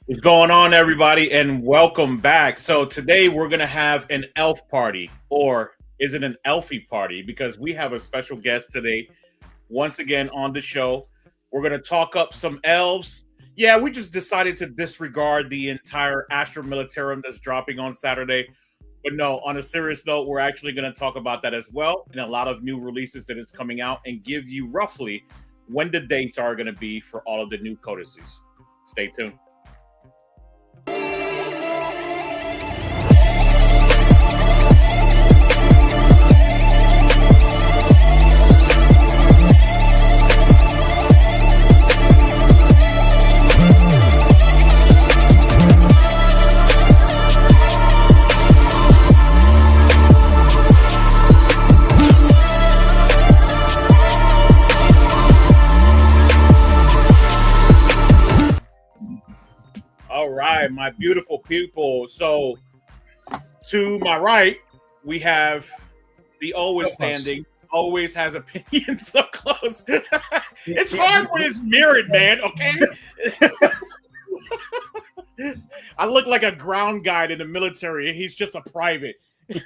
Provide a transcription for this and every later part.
What's going on, everybody, and welcome back. So today we're going to have an elf party, or is it an Elfy party? Because we have a special guest today, once again on the show. We're going to talk up some elves. Yeah, we just decided to disregard the entire Astra Militarum that's dropping on Saturday. But no, on a serious note, we're actually going to talk about that as well, and a lot of new releases that is coming out, and give you roughly when the dates are going to be for all of the new codices. Stay tuned. All right, my beautiful people. So, to my right, we have the always standing, always has opinions so close. It's hard when it's mirrored, man, okay? I look like a ground guide in the military, and he's just a private. And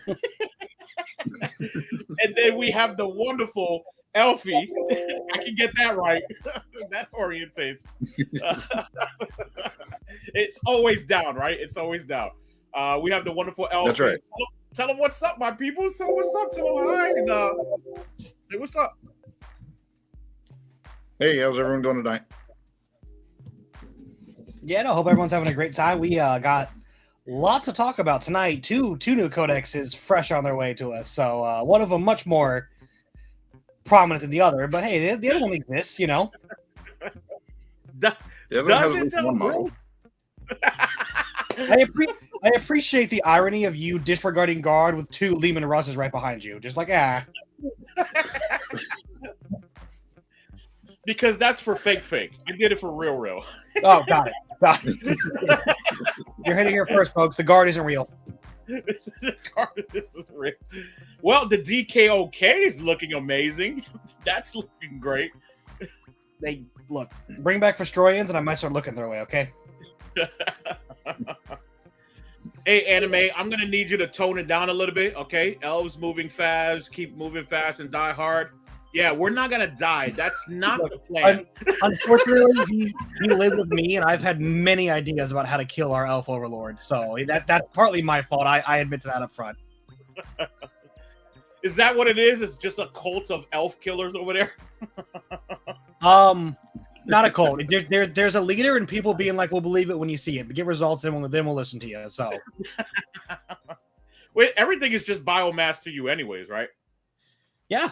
then we have the wonderful Elfy. I can get that right. That orientation. It's always down, right? It's always down. We have the wonderful Elfy. That's right. Tell them what's up, my people. Tell them what's up. Tell them hi. And, say what's up. Hey, how's everyone doing tonight? Yeah, no, hope everyone's having a great time. We got lots to talk about tonight. Two new codexes fresh on their way to us. So one of them much more prominent than the other. But hey, the other one exists, you know. The other one has at least one model. I appreciate the irony of you disregarding guard with two Lehman Russes right behind you. Just like, Because that's for fake. I did it for real. Oh, got it. You're hitting here first, folks. The guard isn't real. The guard, this is real. Well, the DKOK is looking amazing. That's looking great. They look, bring back Frostroians, and I might start looking their way. Okay. Hey, anime, I'm gonna need you to tone it down a little bit, okay? Elves moving fast, keep moving fast, and die hard. Yeah, we're not gonna die. That's not the plan. Unfortunately, he lived with me, and I've had many ideas about how to kill our elf overlord. So that's partly my fault. I admit to that up front. Is that what it is? It's just a cult of elf killers over there? Not a cult. There's a leader, and people being like, "We'll believe it when you see it." But get results, then we'll listen to you. So, wait, everything is just biomass to you, anyways, right? Yeah.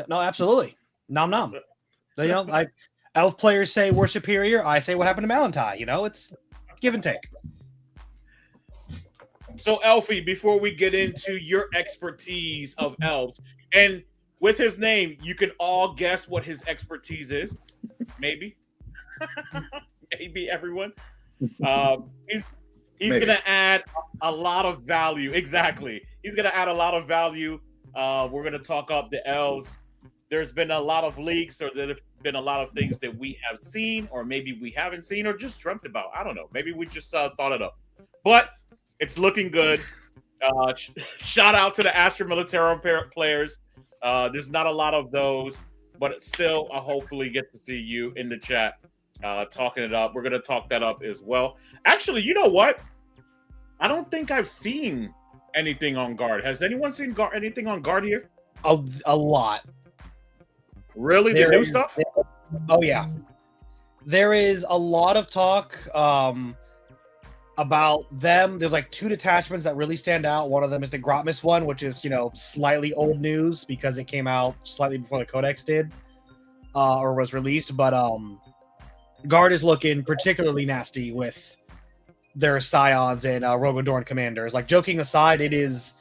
No, absolutely. Nom. You know, elf players say we're superior. I say what happened to Malantai. You know, it's give and take. So, Elfy, before we get into your expertise of elves, and with his name, you can all guess what his expertise is. Maybe. Maybe everyone. He's going to add a lot of value. Exactly. He's going to add a lot of value. We're going to talk up the elves. There's been a lot of leaks, or there's been a lot of things that we have seen, or maybe we haven't seen, or just dreamt about. I don't know. Maybe we just thought it up. But it's looking good. Shout out to the Astra Militarum players. There's not a lot of those, but still, I hopefully get to see you in the chat talking it up. We're going to talk that up as well. Actually, you know what? I don't think I've seen anything on guard. Has anyone seen anything on guard here? A lot. Really? The new stuff? Oh, yeah. There is a lot of talk about them. There's like two detachments that really stand out. One of them is the Grotmus one, which is, you know, slightly old news because it came out slightly before the Codex did or was released. But Guard is looking particularly nasty with their Scions and Rogodorn commanders. Like, joking aside, it is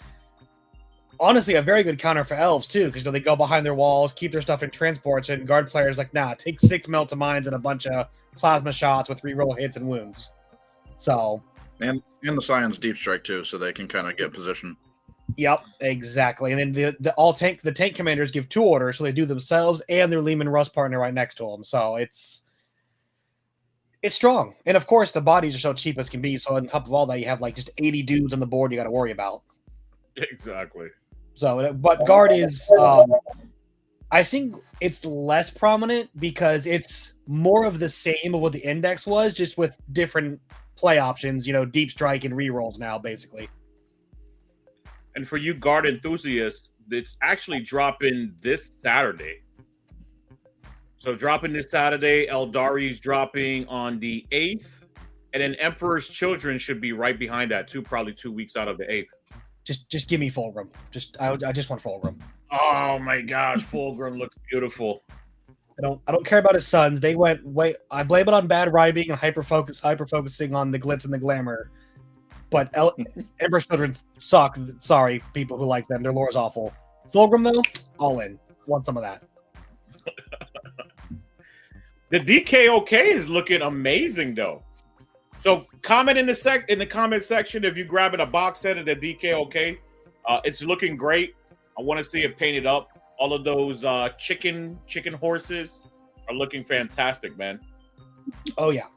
honestly a very good counter for elves too, because, you know, they go behind their walls, keep their stuff in transports, and guard players like, nah, take 6 melt of mines and a bunch of plasma shots with reroll hits and wounds. So, and the Scions deep strike too, so they can kind of get position. Yep, exactly. And then the tank commanders give 2 orders, so they do themselves and their Lehman Russ partner right next to them. So It's strong, and of course the bodies are so cheap as can be. So on top of all that, you have like just 80 dudes on the board you got to worry about. Exactly. So, but guard is, I think it's less prominent because it's more of the same of what the index was, just with different play options. You know, deep strike and rerolls now, basically. And for you guard enthusiasts, it's actually dropping this Saturday. So dropping this Saturday, Eldari's dropping on the 8th, and then Emperor's Children should be right behind that too, probably 2 weeks out of the 8th. Just give me Fulgrim. I just want Fulgrim. Oh my gosh, Fulgrim looks beautiful. I don't care about his sons. They went way. I blame it on bad writing and hyper focusing on the glitz and the glamour. But Emperor's Children suck. Sorry, people who like them. Their lore is awful. Fulgrim though, all in. Want some of that. The DKOK is looking amazing though. So comment in the comment section if you're grabbing a box set of the DKOK. It's looking great. I want to see it painted up. All of those chicken horses are looking fantastic, man. Oh yeah.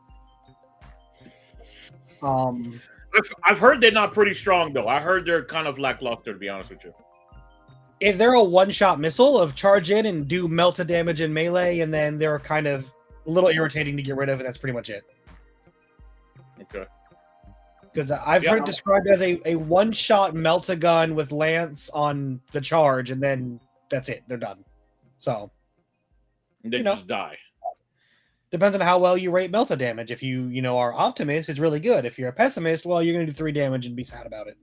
I've heard they're not pretty strong though. I heard they're kind of lackluster, to be honest with you. If they're a one-shot missile of charge in and do melta damage in melee, and then they're kind of a little irritating to get rid of, and that's pretty much it. Okay. Because I've heard it described as a one-shot melta gun with lance on the charge, and then that's it. They're done. So they just die. Depends on how well you rate melta damage. If you are optimist, it's really good. If you're a pessimist, well, you're going to do 3 damage and be sad about it.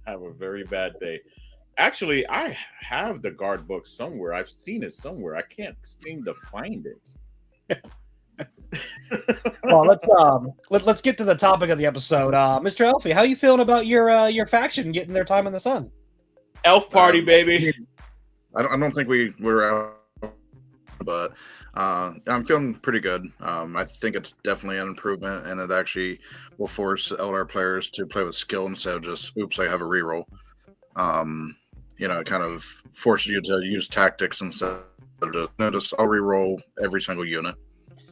Have a very bad day. Actually, I have the guard book somewhere. I've seen it somewhere. I can't seem to find it. Well, let's get to the topic of the episode. Mr. Elfy, how you feeling about your faction getting their time in the sun? Elf party, baby. I don't think we were out, but I'm feeling pretty good. I think it's definitely an improvement, and it actually will force Eldar players to play with skill instead of just, oops, I have a reroll. It kind of forces you to use tactics instead of just I'll reroll every single unit,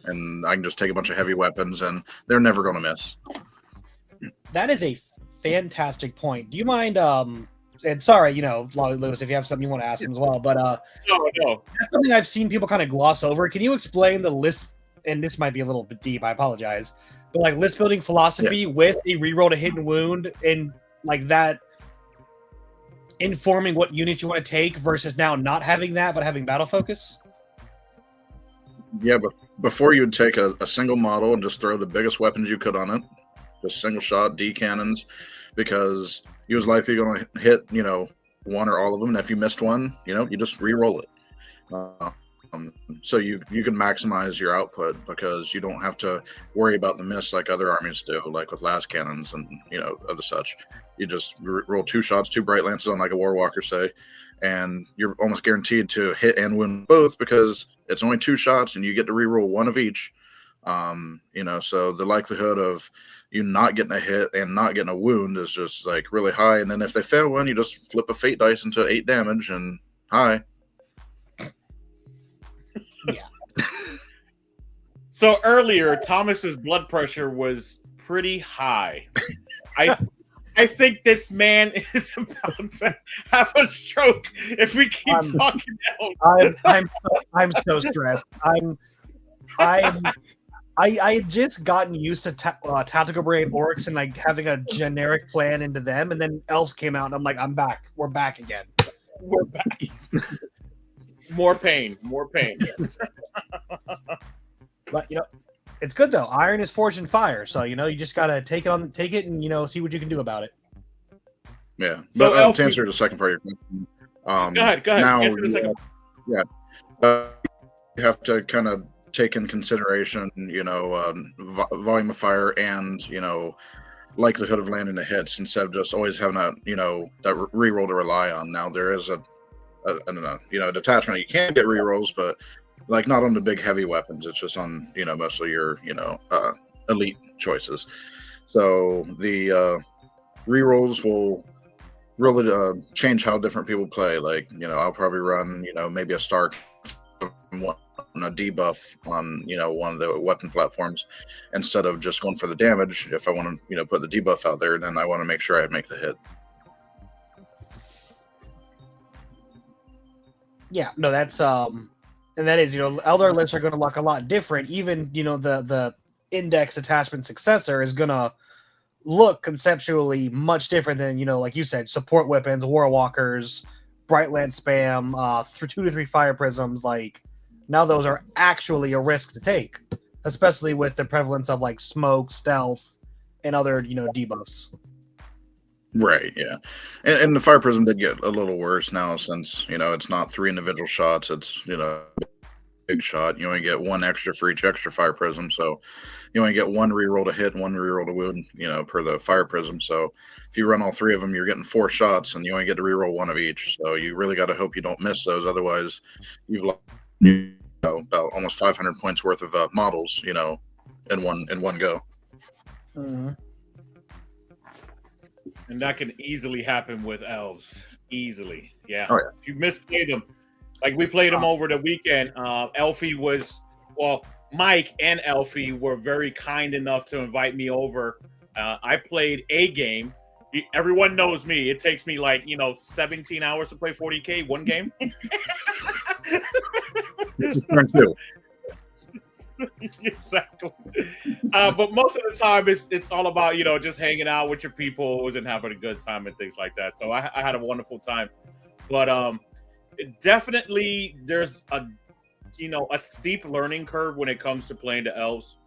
and I can just take a bunch of heavy weapons, and they're never going to miss. That is a fantastic point. Do you mind? And sorry, Lewis, if you have something you want to ask him as well, but no. That's something I've seen people kind of gloss over. Can you explain the list? And this might be a little bit deep. I apologize, but like list building philosophy with a reroll to hit and wound, and like that informing what unit you want to take versus now not having that but having battle focus. Yeah, but before you would take a single model and just throw the biggest weapons you could on it, just single shot D cannons, because you was likely going to hit, one or all of them. And if you missed one, you just re-roll it. So you can maximize your output because you don't have to worry about the miss like other armies do, like with las cannons and, other such. You just roll 2 shots, 2 bright lances on like a Warwalker, say, and you're almost guaranteed to hit and win both because it's only 2 shots and you get to re-roll 1 of each. So the likelihood of you not getting a hit and not getting a wound is just like really high. And then if they fail one, you just flip a fate dice into 8 damage and hi. Yeah. So earlier, Thomas's blood pressure was pretty high. I think this man is about to have a stroke if we keep talking down. I'm so stressed. I had just gotten used to Tactical Brain Orcs and like having a generic plan into them, and then Elves came out, and I'm like, I'm back. We're back again. We're back. More pain. But it's good though. Iron is forged in fire, so you just gotta take it and see what you can do about it. Yeah. So but to answer the second part of your question, go ahead. Now, Answer the second. You have to kind of take in consideration, volume of fire and likelihood of landing the hits instead of just always having that that reroll to rely on. Now there is a detachment you can get rerolls, but like not on the big heavy weapons. It's just on mostly your elite choices. So the rerolls will really change how different people play. Like I'll probably run maybe a Stark from one putting a debuff on, one of the weapon platforms instead of just going for the damage. If I want to, put the debuff out there, then I want to make sure I make the hit. Yeah, no, that's and that is, Eldar lists are going to look a lot different. Even, the index attachment successor is going to look conceptually much different than, like you said, support weapons, war walkers, bright lance spam, through 2 to 3 fire prisms. Like, now those are actually a risk to take, especially with the prevalence of like smoke, stealth, and other, debuffs. Right, yeah. And the fire prism did get a little worse now since, it's not 3 individual shots, it's, big shot. You only get 1 extra for each extra fire prism, so you only get 1 reroll to hit, 1 reroll to wound, per the fire prism. So if you run all 3 of them, you're getting 4 shots, and you only get to reroll 1 of each. So you really got to hope you don't miss those. Otherwise, you've lost, about almost 500 points worth of models, in one go. Mm-hmm. And that can easily happen with elves. Easily, yeah. Oh, yeah. If you misplay them, like we played them over the weekend. Elfy Mike and Elfy were very kind enough to invite me over. I played a game. Everyone knows me. It takes me 17 hours to play 40K one game. Turn 2. Exactly. But most of the time, it's all about just hanging out with your people and having a good time and things like that. So I had a wonderful time. But definitely there's a steep learning curve when it comes to playing the elves.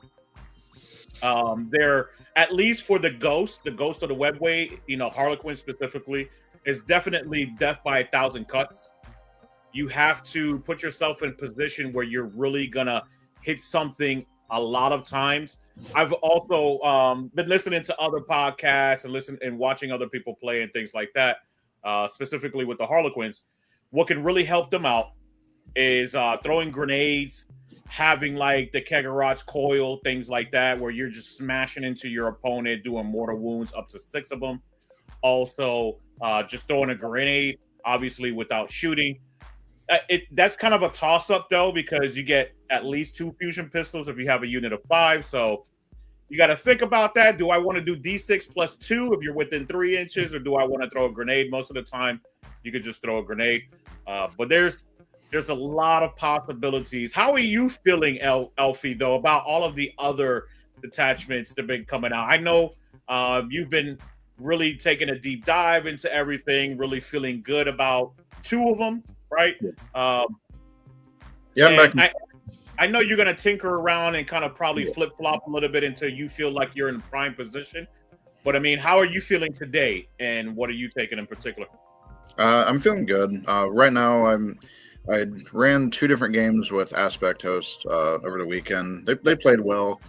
They're, at least for the ghost of the webway, Harlequin specifically, is definitely death by 1,000 cuts. You have to put yourself in position where you're really gonna hit something a lot of times. I've also been listening to other podcasts and watching other people play and things like that, specifically with the Harlequins. What can really help them out is throwing grenades, having like the Kegarot's coil, things like that, where you're just smashing into your opponent, doing mortal wounds up to 6 of them. Also, just throwing a grenade, obviously without shooting. That's kind of a toss-up, though, because you get at least 2 fusion pistols if you have a unit of 5. So you got to think about that. Do I want to do D6 plus 2 if you're within 3 inches, or do I want to throw a grenade? Most of the time, you could just throw a grenade. But there's a lot of possibilities. How are you feeling, Elfy, though, about all of the other detachments that have been coming out? I know you've been really taking a deep dive into everything, really feeling good about 2 of them, right? Yeah, I know you're going to tinker around and kind of probably flip-flop a little bit until you feel like you're in prime position. But, I mean, how are you feeling today, and what are you taking in particular? I'm feeling good. Right now, I ran 2 different games with Aspect Host over the weekend. They played well,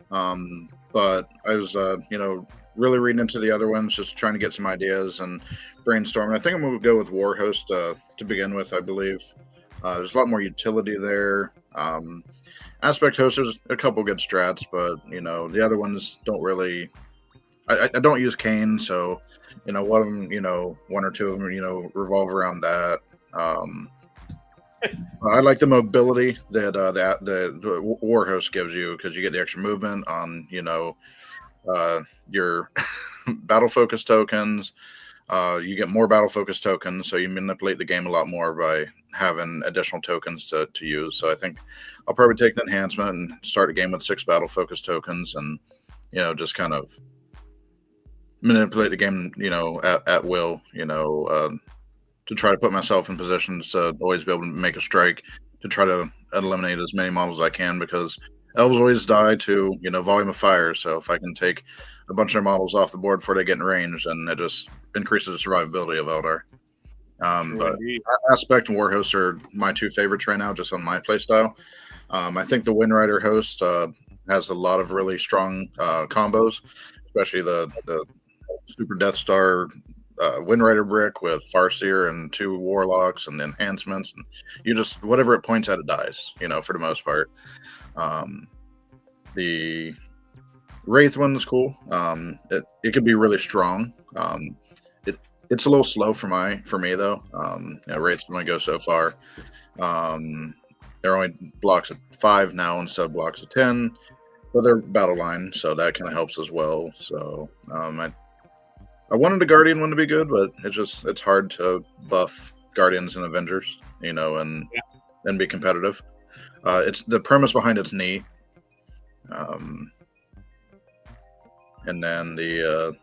but I was, really reading into the other ones, just trying to get some ideas and brainstorming. I think I'm going to go with Warhost to begin with, I believe. There's a lot more utility there. Aspect Host, there's a couple good strats, but, the other ones don't really... I don't use Kane, so, one of them, 1 or 2 of them, revolve around that. I like the mobility that the Warhost gives you, because you get the extra movement on, your battle focus tokens. You get more battle focus tokens, so you manipulate the game a lot more by having additional tokens to use. So I think I'll probably take the enhancement and start a game with 6 battle focus tokens, and just kind of manipulate the game, at will, to try to put myself in positions to always be able to make a strike, to try to eliminate as many models as I can, because elves always die to, volume of fire. So if I can take a bunch of their models off the board before they get in range, then it just increases the survivability of Eldar. But Aspect and Warhost are my 2 favorites right now, just on my playstyle. I think the Windrider host has a lot of really strong combos, especially the Super Death Star Windrider brick with Farseer and 2 Warlocks and enhancements. And you just, whatever it points at, it dies, for the most part. The Wraith one is cool. It could be really strong. It's a little slow for me though. Wraith's only go so far. They're only blocks of 5 now instead of blocks of 10, but they're battle line, so that kind of helps as well. So I wanted a Guardian one to be good, but it's hard to buff Guardians and Avengers, and be competitive. It's the premise behind it's neat. And then the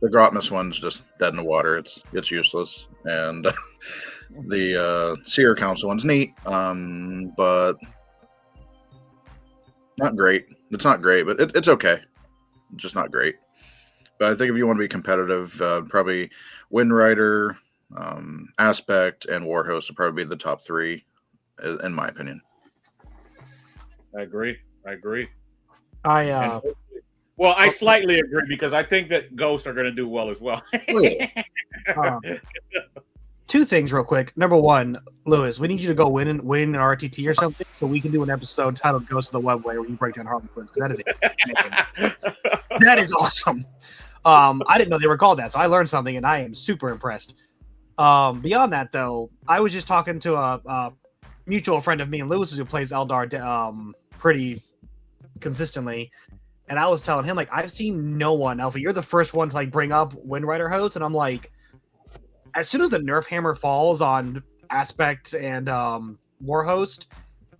Grotmus one's just dead in the water. It's useless. And the Seer Council one's neat, but not great. It's not great, but it's okay. It's just not great. But I think if you want to be competitive, probably Wind Rider, Aspect, and Warhost would probably be the top 3, in my opinion. I agree. I slightly agree because I think that Ghosts are going to do well as well. Two things real quick. Number one, Lewis, we need you to go win an RTT or something so we can do an episode titled Ghosts of the Webway where you break down Harley Quinn, because that is awesome. I didn't know they were called that, so I learned something and I am super impressed. Beyond that, though, I was just talking to a mutual friend of me and Lewis's who plays Eldar pretty consistently, and I was telling him, like, I've seen no one, Elfy, you're the first one to like bring up Wind Rider host, and I'm like, as soon as the nerf hammer falls on Aspect and Warhost,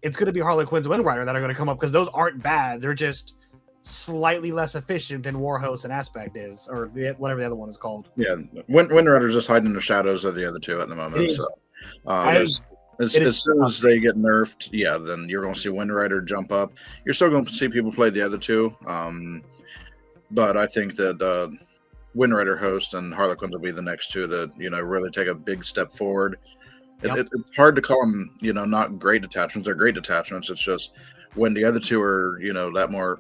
it's going to be Harley Quinn's Wind Rider that are going to come up, because those aren't bad. They're just slightly less efficient than Warhost and Aspect is, or whatever the other one is called. Yeah, Wind Rider's just hiding in the shadows of the other two at the moment. So, as soon as they get nerfed, then you're going to see Wind Rider jump up. You're still going to see people play the other two, but I think that Wind Rider host and Harlequin will be the next two that really take a big step forward. Yep. It's hard to call them not great detachments. They're great detachments. It's just when the other two are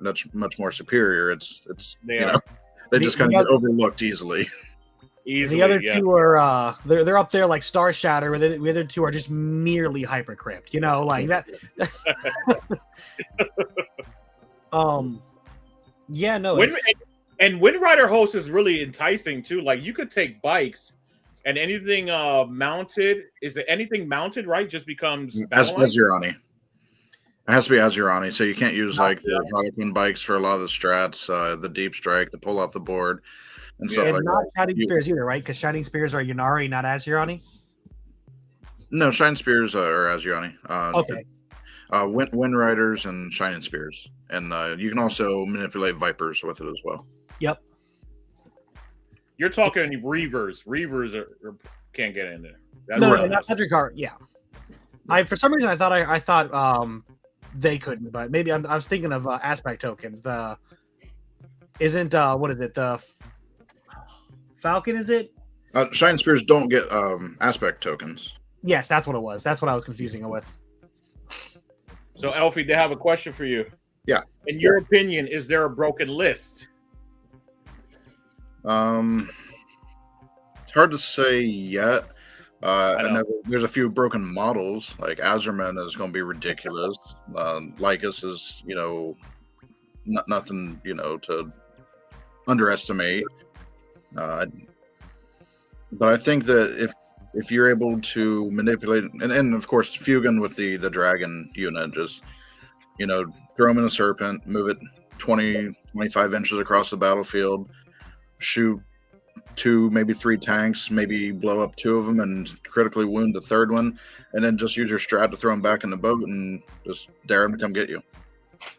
that's much more superior. They just kind of get overlooked easily. The other two are they're up there like Star Shatter, where the other two are just merely hypercrypt, like that. And Wind Rider host is really enticing too. Like, you could take bikes and anything mounted. Is it anything mounted, right? Just becomes Azurani. It has to be Azurani, so you can't use the Harlequin bikes for a lot of the strats, the deep strike, the pull off the board. And not Shining Spears either, right? Because Shining Spears are Yunari, not Azurani? No, Shining Spears are Azurani. Okay. Wind Riders and Shining Spears. And you can also manipulate Vipers with it as well. Yep. You're talking Reavers. Reavers can't get in there. No, not Cedric. Yeah. For some reason, I thought they couldn't, but maybe I was thinking of aspect tokens. What is it? The Falcon, is it? Shining Spears don't get aspect tokens. Yes, that's what it was. That's what I was confusing it with. So, Elfy, they have a question for you. Yeah. In your opinion, is there a broken list? It's hard to say yet. I know there's a few broken models. Like Azurman is going to be ridiculous. Lycus is, nothing, to underestimate. But I think that if you're able to manipulate, and of course Fugan with the dragon unit, just throw him in a serpent, move it 20-25 inches across the battlefield, shoot 2, maybe 3 tanks, maybe blow up 2 of them and critically wound the third one, and then just use your strat to throw them back in the boat and just dare them to come get you.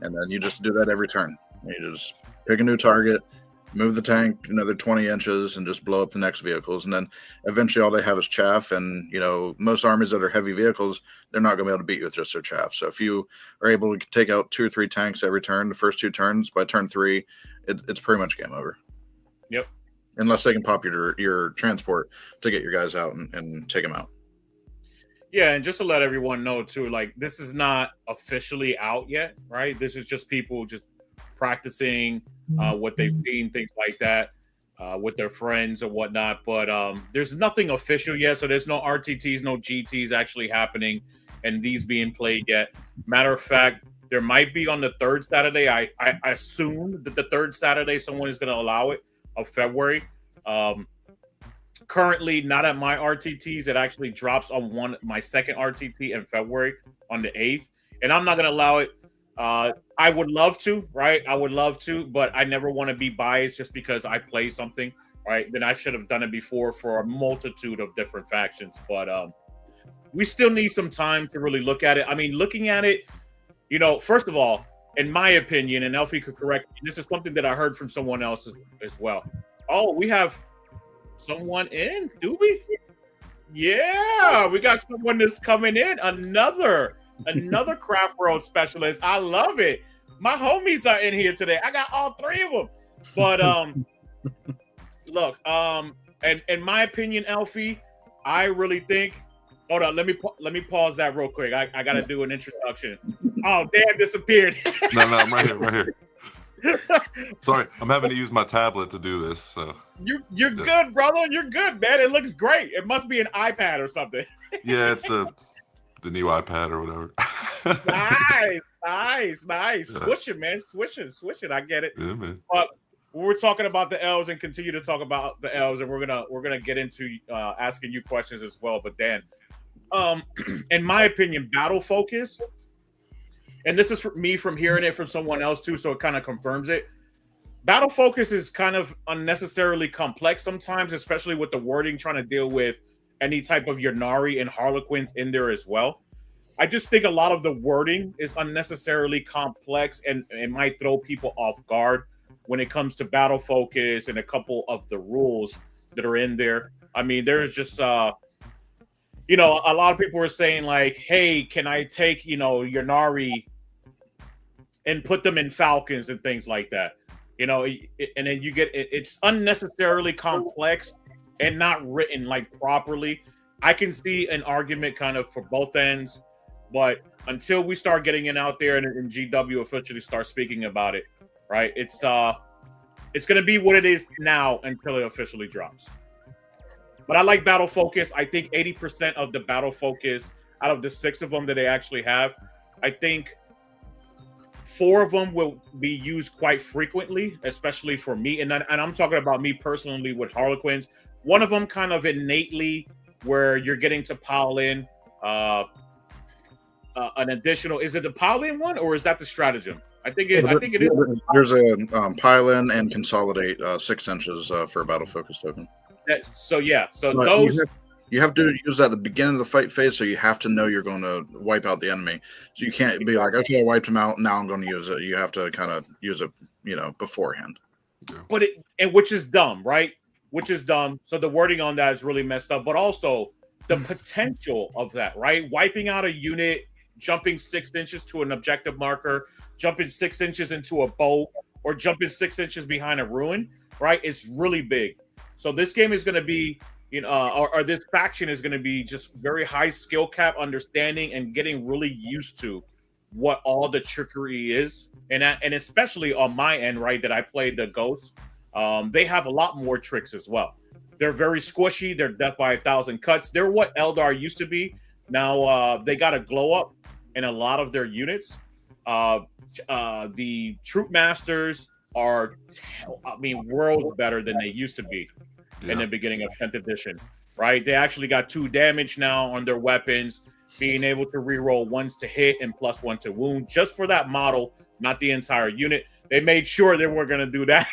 And then you just do that every turn. You just pick a new target, move the tank another 20 inches, and just blow up the next vehicles. And then eventually all they have is chaff. And, most armies that are heavy vehicles, they're not going to be able to beat you with just their chaff. So if you are able to take out 2 or 3 tanks every turn, the first 2 turns, by turn 3, it's pretty much game over. Yep. Unless they can pop your transport to get your guys out and take them out. Yeah, and just to let everyone know, too, like, this is not officially out yet, right? This is just people just practicing what they've seen, things like that, with their friends or whatnot. But there's nothing official yet, so there's no RTTs, no GTs actually happening, and these being played yet. Matter of fact, there might be on the 3rd Saturday. I assume that the 3rd Saturday someone is going to allow it, of February. currently not at my RTTs. It actually drops on my second RTT in February on the 8th, and I'm not gonna allow it. I would love to, right? I would love to, but I never want to be biased just because I play something, right? Then I should have done it before for a multitude of different factions. But we still need some time to really look at it. I mean, looking at it, first of all, in my opinion, and Elfy could correct me, this is something that I heard from someone else as well. Oh, we have someone in, do we? Yeah, we got someone that's coming in. Another craft world specialist. I love it. My homies are in here today. I got all three of them. But look, and in my opinion, Elfy, I really think. Hold on, let me pause that real quick. I gotta do an introduction. Oh, Dan disappeared. No, I'm right here. Sorry, I'm having to use my tablet to do this. So you're good, brother. You're good, man. It looks great. It must be an iPad or something. Yeah, it's the new iPad or whatever. Nice. Yeah. Swish it, man. Swish it. I get it. Yeah, man. But we're talking about the elves and continue to talk about the elves, and we're gonna get into asking you questions as well. But Dan, in my opinion, battle focus, and this is for me from hearing it from someone else too, so it kind of confirms it. Battle focus is kind of unnecessarily complex sometimes, especially with the wording trying to deal with any type of Ynnari and Harlequins in there as well. I just think a lot of the wording is unnecessarily complex and it might throw people off guard when it comes to battle focus and a couple of the rules that are in there. I mean, there's just, a lot of people were saying like, hey, can I take, Ynnari and put them in falcons and things like that? And then you get, it's unnecessarily complex and not written like properly. I can see an argument kind of for both ends, but until we start getting it out there and GW officially start speaking about it, right? It's going to be what it is now until it officially drops. But I like battle focus. I think 80% of the battle focus out of the 6 of them that they actually have, I think 4 of them will be used quite frequently, especially for me. And I'm talking about me personally with Harlequins. One of them kind of innately where you're getting to pile in an additional. Is it the pile in one or is that the stratagem? I think it is. There's a pile in and consolidate 6 inches for a battle focus token. So but those. You have to use that at the beginning of the fight phase, so you have to know you're going to wipe out the enemy. So you can't be like, okay, I wiped him out, now I'm going to use it. You have to kind of use it, beforehand. But which is dumb, right? Which is dumb. So the wording on that is really messed up. But also the potential of that, right? Wiping out a unit, jumping 6 inches to an objective marker, jumping 6 inches into a boat, or jumping 6 inches behind a ruin, right? It's really big. So this game is going to be, or this faction is going to be just very high skill cap understanding and getting really used to what all the trickery is. And especially on my end, right, that I played the ghosts, they have a lot more tricks as well. They're very squishy. They're death by 1,000 cuts. They're what Eldar used to be. Now they got a glow up in a lot of their units. The troop masters are, worlds better than they used to be in the beginning of 10th edition, right? They actually got 2 damage now on their weapons, being able to reroll 1s to hit and +1 to wound just for that model, not the entire unit. They made sure they weren't going to do that.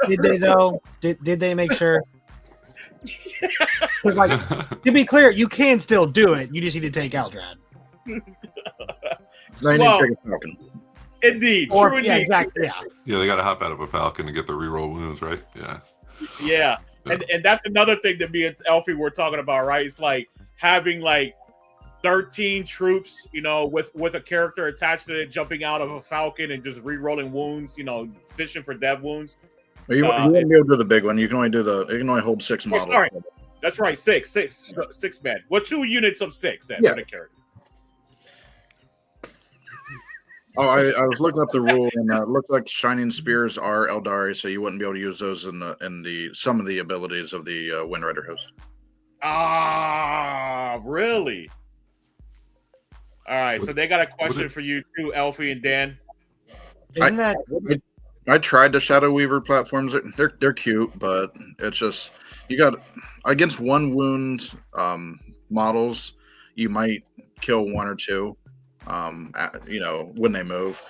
Did they though? Did they make sure? Like, to be clear, you can still do it. You just need to take Eldrad. Indeed. Or, true yeah, indeed. exactly. Yeah, they got to hop out of a falcon to get the reroll wounds, right? Yeah. And that's another thing that me and Elfy were talking about, right? It's like having like 13 troops, with a character attached to it, jumping out of a falcon and just re-rolling wounds, fishing for dev wounds. Well, you won't be able to do the big one. You can only hold 6 models. Sorry. That's right, 6 men. Well, 2 units of 6 then for the character. Oh, I was looking up the rule, and it looked like Shining Spears are Eldari, so you wouldn't be able to use those in the some of the abilities of the Windrider host. Ah, really? All right, so they got a question for you too, Elfy and Dan. Isn't that I tried the Shadow Weaver platforms. They're cute, but it's just you got against one wound models, you might kill one or two. When they move.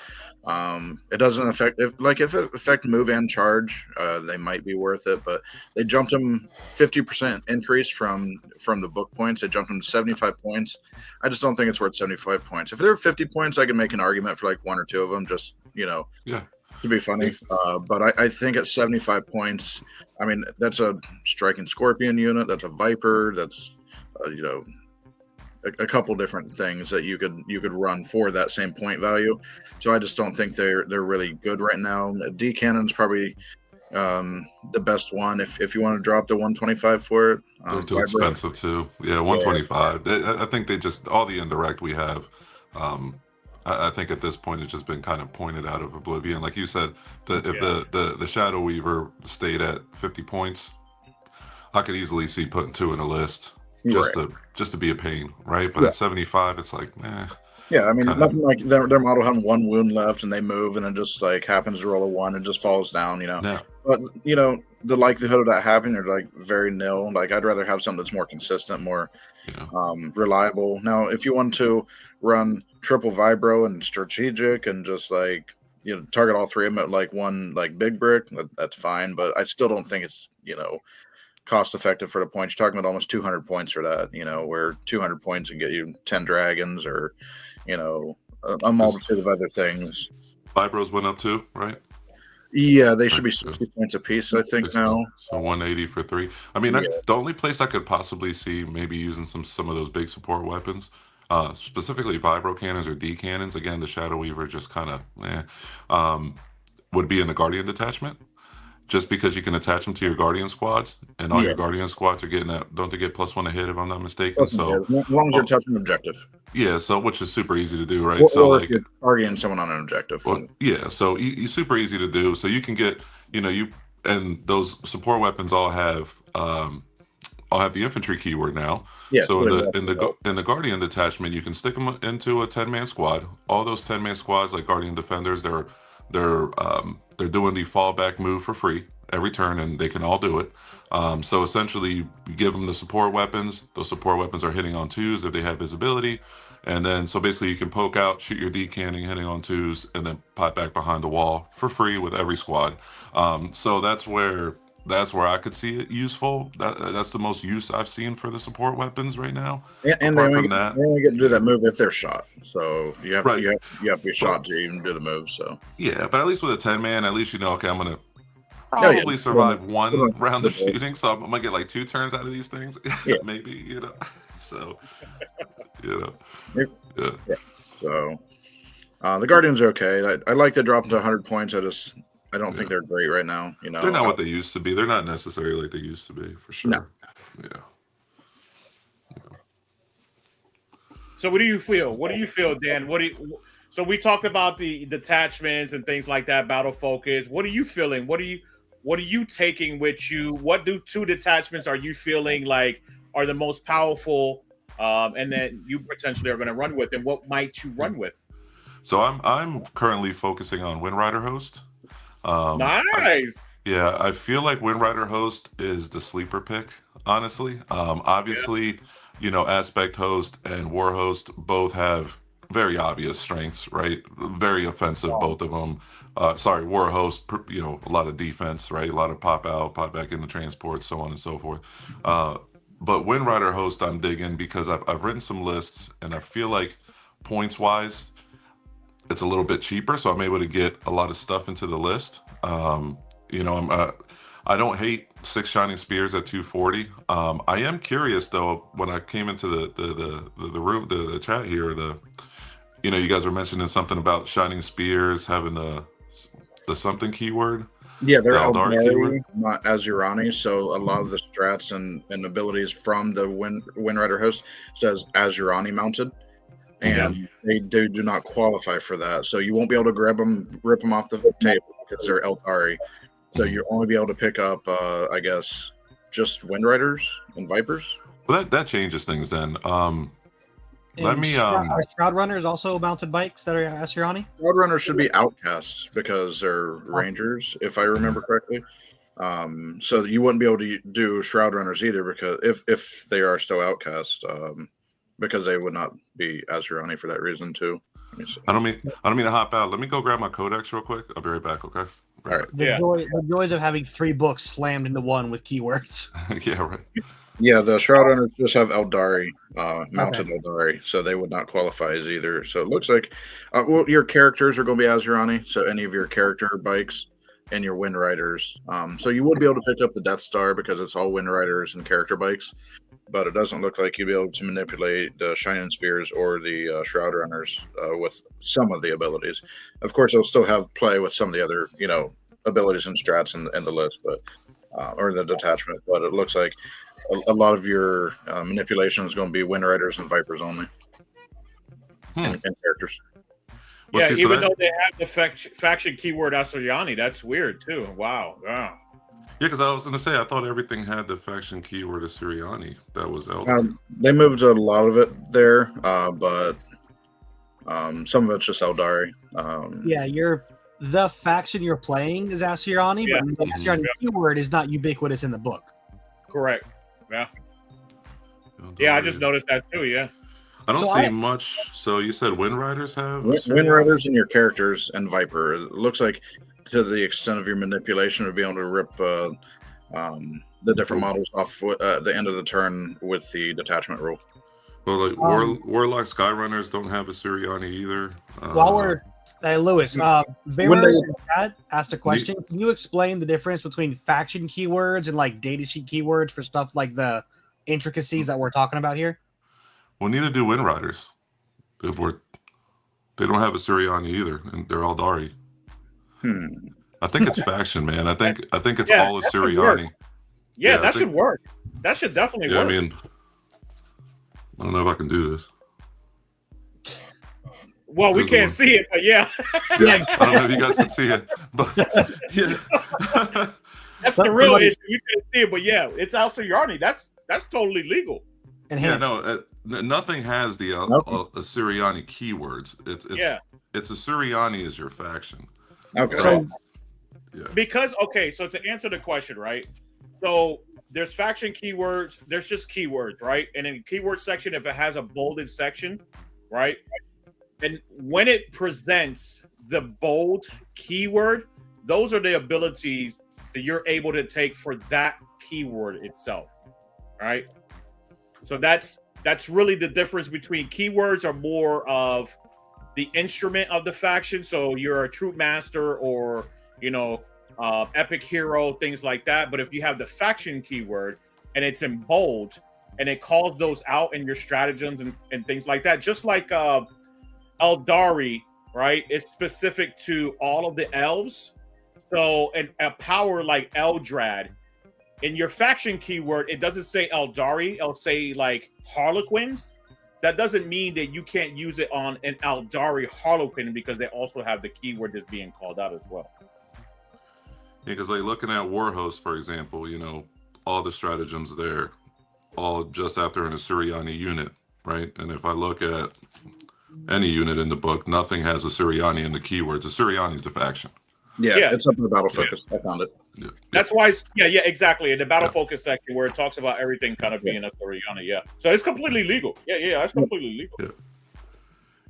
It doesn't affect if it affect move and charge, they might be worth it. But they jumped them 50% increase from the book points. They jumped them to 75 points. I just don't think it's worth 75 points. If they're 50 points, I can make an argument for like one or two of them, just to be funny. But I think at 75 points, I mean that's a striking scorpion unit. That's a viper. That's a couple different things that you could run for that same point value. So I just don't think they're really good right now. D Cannon's probably the best one if you want to drop the 125 for it. They're too expensive too. Yeah, 125. I think they just all the indirect we have. I think at this point it's just been kind of pointed out of oblivion. Like you said, if the Shadow Weaver stayed at 50 points, I could easily see putting 2 in a list. Just to be a pain, right? But at 75, it's like, Yeah, I mean, nothing like their model having one wound left and they move and it just like happens to roll a 1 and just falls down, Yeah. But the likelihood of that happening are like very nil. Like I'd rather have something that's more consistent, more reliable. Now, if you want to run triple vibro and strategic and just like target all 3 of them at like one like big brick, that's fine. But I still don't think it's cost effective for the points. You're talking about almost 200 points for that, where 200 points can get you 10 dragons or, a multitude of other things. Vibros went up too, right? Yeah, they should be 60 points a piece, I think now. So 180 for 3. I mean, the only place I could possibly see maybe using some of those big support weapons, specifically vibro cannons or D cannons, again, the Shadow Weaver just kind of, would be in the Guardian detachment. Just because you can attach them to your Guardian squads, and all your Guardian squads are getting that. Don't they get +1 a hit if I'm not mistaken? As long as you're touching an objective. Yeah, so which is super easy to do, right? Or if you're targeting someone on an objective. Well, yeah, so you super easy to do. So you can get, and those support weapons all have the infantry keyword now. Yeah. So in the Guardian detachment, you can stick them into a 10-man squad. All those 10-man squads, like Guardian defenders, they're doing the fallback move for free every turn, and they can all do it. So essentially, you give them the support weapons. Those support weapons are hitting on 2s if they have visibility, and then so basically you can poke out, shoot your D cannon, hitting on 2s, and then pop back behind the wall for free with every squad. So that's where I could see it useful. That's the most use I've seen for the support weapons right now. And they only get to do that move if they're shot. So you have to be shot to even do the move. So yeah, but at least with a 10-man, at least okay, I'm gonna probably survive one round of shooting, so I'm gonna get like 2 turns out of these things, maybe. So yeah. So the Guardians are okay. I like the drop to 100 points. I don't think they're great right now. They're not what they used to be. They're not necessarily like they used to be, for sure. No. Yeah. So what do you feel? What do you feel, Dan? So we talked about the detachments and things like that, battle focus. What are you feeling? What are you taking with you? What 2 detachments are you feeling like are the most powerful, and that you potentially are going to run with, and what might you run with? So I'm currently focusing on Wind Rider Host. Nice. I feel like Wind Rider Host is the sleeper pick, honestly. Obviously, Aspect Host and War Host both have very obvious strengths, right? Very offensive, both of them. War Host, a lot of defense, right? A lot of pop out, pop back into transport, so on and so forth. But Wind Rider Host, I'm digging because I've written some lists, and I feel like points-wise, it's a little bit cheaper, so I'm able to get a lot of stuff into the list. I don't hate 6 Shining Spears at 240. I am curious though, when I came into the room, the chat here, you guys were mentioning something about Shining Spears having the something keyword. Yeah, they're Aeldari, not Azurani. So a lot of the strats and abilities from the Wind Rider Host says Azurani mounted. And they do not qualify for that. So you won't be able to grab them, rip them off the table because they're Aeldari. So you'll only be able to pick up, I guess, just Wind Riders and Vipers. Well, that changes things then. Let me Are Shroud Runners also mounted bikes that are Asuryani? Shroud Runners should be outcasts because they're rangers, if I remember correctly. So you wouldn't be able to do Shroud Runners either because if they are still outcasts, because they would not be Asuryani for that reason too. I don't mean to hop out. Let me go grab my codex real quick. I'll be right back. Okay. All right. The joys of having 3 books slammed into one with keywords. Yeah. Right. Yeah, the Shroud Runners just have Eldari, mounted Eldari, so they would not qualify as either. So it looks like, well, your characters are going to be Asuryani, so any of your character bikes and your Wind Riders. So you would be able to pick up the Death Star because it's all Wind Riders and character bikes, but it doesn't look like you'll be able to manipulate the Shining Spears or the Shroud Runners with some of the abilities. Of course, they'll still have play with some of the other, abilities and strats in the list, but or the detachment. But it looks like a lot of your manipulation is going to be Wind Riders and Vipers only, and characters. Yeah, even though they have the faction keyword Asuryani, that's weird too. Wow. Yeah, because I was going to say, I thought everything had the faction keyword Asuryani. That was Eldari. They moved a lot of it there, but some of it's just Eldari. The faction you're playing is Asuryani, but the Asuryani keyword is not ubiquitous in the book. Correct. Yeah. Yeah, I just noticed that too. Yeah. I don't see much. So you said Wind Riders have Wind Riders and your characters and Viper. It looks like to the extent of your manipulation, would be able to rip the different models off at the end of the turn with the detachment rule. Well, like Warlock Skyrunners don't have Asuryani either. While we're Lewis, Dad asked a question. Can you explain the difference between faction keywords and like datasheet keywords for stuff like the intricacies that we're talking about here? Well, neither do Wind Riders. They don't have Asuryani either, and they're Aeldari. I think it's faction, man. I think it's all Asuryani. Yeah, that should work. That should definitely work. I mean, I don't know if I can do this. Well, we can't see it, but yeah. I don't know if you guys can see it, but yeah. That's the real issue. You can't see it, but yeah, it's Asuryani. That's totally legal. Nothing has the Asuryani keywords. It's Asuryani is your faction. Okay. So, because so to answer the question, right? So there's faction keywords. There's just keywords, right? And in the keyword section, if it has a bolded section, right? And when it presents the bold keyword, those are the abilities that you're able to take for that keyword itself, right? So that's really the difference between keywords are more of the instrument of the faction. So you're a troop master or, epic hero, things like that. But if you have the faction keyword and it's in bold and it calls those out in your stratagems and things like that, just like Aeldari, right? It's specific to all of the elves. So a power like Eldrad, in your faction keyword, it doesn't say Aeldari, it'll say like Harlequins. That doesn't mean that you can't use it on an Aeldari Harlequin because they also have the keyword that's being called out as well. Yeah, because like looking at Warhost, for example, all the stratagems there, all just after an Asuryani unit, right? And if I look at any unit in the book, nothing has Asuryani in the keywords. Asuryani is the faction. Yeah, it's up in the battle focus. I found it. Yeah. That's why, exactly. In the battle focus section where it talks about everything kind of being Asuryani, So it's completely legal. It's completely legal. Yeah.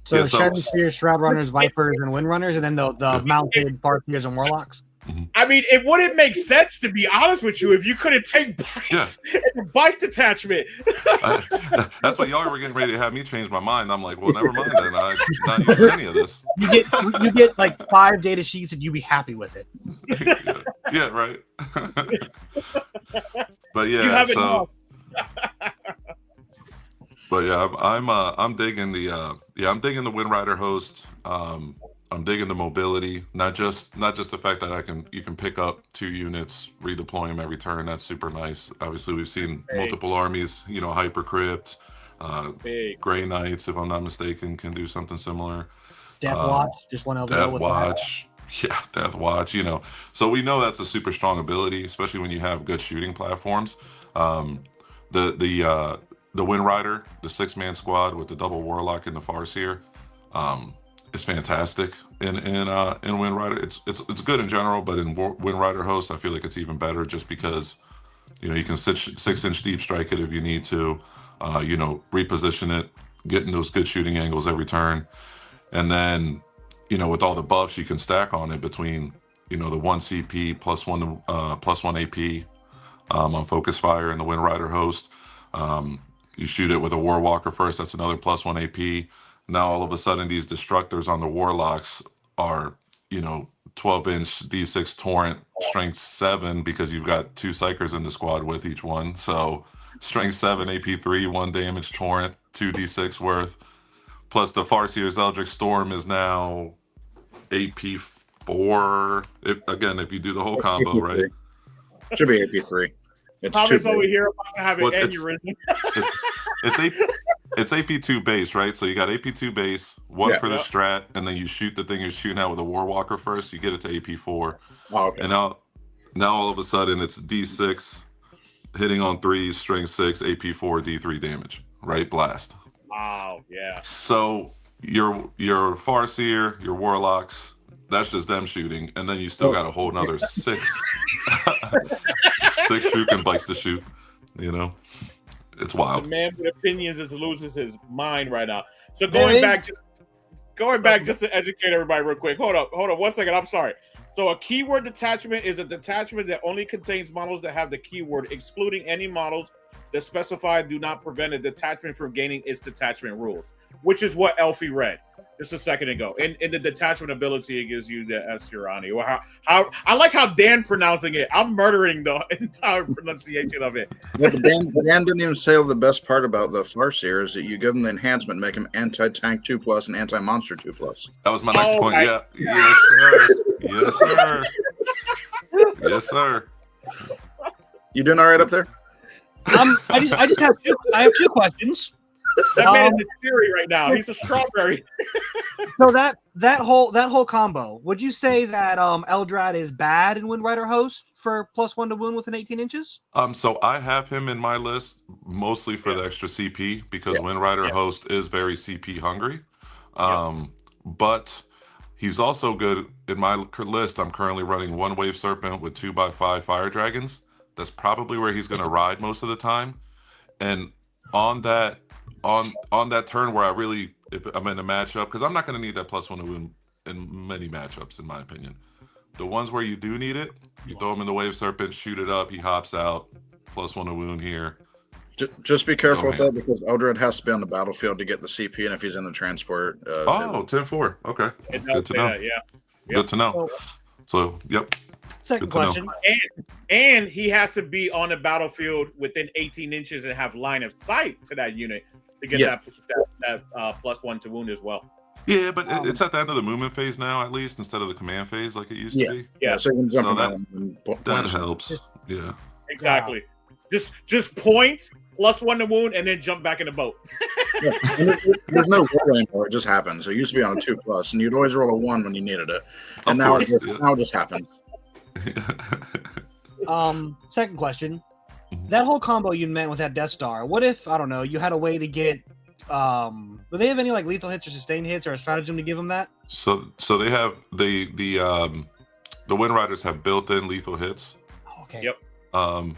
So Shining Spears, Shroud Runners, Vipers, and Wind Runners, and then the mounted Barkiers and Warlocks. I mean, it wouldn't make sense, to be honest with you, if you couldn't take bikes and a bike detachment. That's what y'all were getting ready to have me change my mind. I'm like, well, never mind then. I'm not using any of this. You get like 5 data sheets and you'd be happy with it. Yeah, right. But you have enough. But yeah, I'm digging I'm digging the Wind Rider host. I'm digging the mobility, not just the fact that you can pick up 2 units, redeploy them every turn. That's super nice. Obviously, we've seen multiple armies, Hyper Crypt, Grey Knights, if I'm not mistaken, can do something similar. Death Watch, just one Death Watch. Yeah, Death Watch, So we know that's a super strong ability, especially when you have good shooting platforms. The Wind Rider, the 6-man squad with the double Warlock and the Farseer, is fantastic in Wind Rider. It's good in general, but in Wind Rider Host, I feel like it's even better just because you can 6-inch deep strike it if you need to, reposition it, getting those good shooting angles every turn, and then with all the buffs you can stack on it between the 1 CP plus 1 AP on Focus Fire and the Wind Rider Host. You shoot it with a Warwalker first, that's another plus 1 AP. Now all of a sudden these destructors on the Warlocks are 12-inch D6 torrent, strength 7, because you've got 2 psychers in the squad with each one. So strength 7 AP3, 1 damage torrent, 2 D6 worth. Plus the Farseer's Eldritch Storm is now AP4. If you do the whole combo, AP3. Right? Should be AP3. Thomas over here about to have an aneurysm. It's AP2 base, right? So you got AP2 base, 1 for the strat, and then you shoot the thing you're shooting at with a Warwalker first. You get it to AP4. Oh, okay. And now all of a sudden it's D6 hitting on 3s, strength 6, AP4, D3 damage, right? Blast. Wow, yeah. So your Farseer, your Warlocks, that's just them shooting, and then you still got a whole nother 6 shooting bikes to shoot. It's wild. The man with opinions loses his mind right now. So going back just to educate everybody real quick. Hold up 1 second. I'm sorry. So a keyword detachment is a detachment that only contains models that have the keyword, excluding any models that specify do not prevent a detachment from gaining its detachment rules, which is what Elfy read just a second ago. In the detachment ability, it gives you the Esirani. Or how I like how Dan pronouncing it. I'm murdering the entire pronunciation of it. Yeah, but Dan didn't even say the best part about the Farseer is that you give him the enhancement, make him anti-tank 2+ and anti-monster 2+. That was my next point. Yeah. Yes, sir. Yes, sir. Yes, sir. You doing all right up there? I just have two questions. That man is a cherry right now. He's a strawberry. So that whole combo. Would you say that Eldrad is bad in Wind Rider Host for +1 to wound within 18 inches? So I have him in my list mostly for the extra CP because Wind Rider Host is very CP hungry. But he's also good in my list. I'm currently running 1 Wave Serpent with 2x5 Fire Dragons. That's probably where he's going to ride most of the time. And on that turn where if I'm in a matchup, because I'm not going to need that +1 to wound in many matchups, in my opinion. The ones where you do need it, you throw him in the Wave Serpent, shoot it up, he hops out, +1 to wound here. Just be careful with that because Eldrad has to be on the battlefield to get the CP, and if he's in the transport. 10-4. Okay. Good to know. Yeah. Good to know. So, yep. Second question. And he has to be on the battlefield within 18 inches and have line of sight to that unit to get that +1 to wound as well. Yeah, but it's at the end of the movement phase now, at least, instead of the command phase like it used to be. Yeah, so you can jump that helps. Yeah. Exactly. Just point, +1 to wound, and then jump back in the boat. There's no roll anymore. It just happens. So it used to be on a 2+, and you'd always roll a 1 when you needed it. And now it just happens. Second question. That whole combo you meant with that Death Star, what if, I don't know, you had a way to get do they have any like lethal hits or sustained hits or a stratagem to give them that? So they have the Wind Riders have built-in lethal hits. Okay. Yep.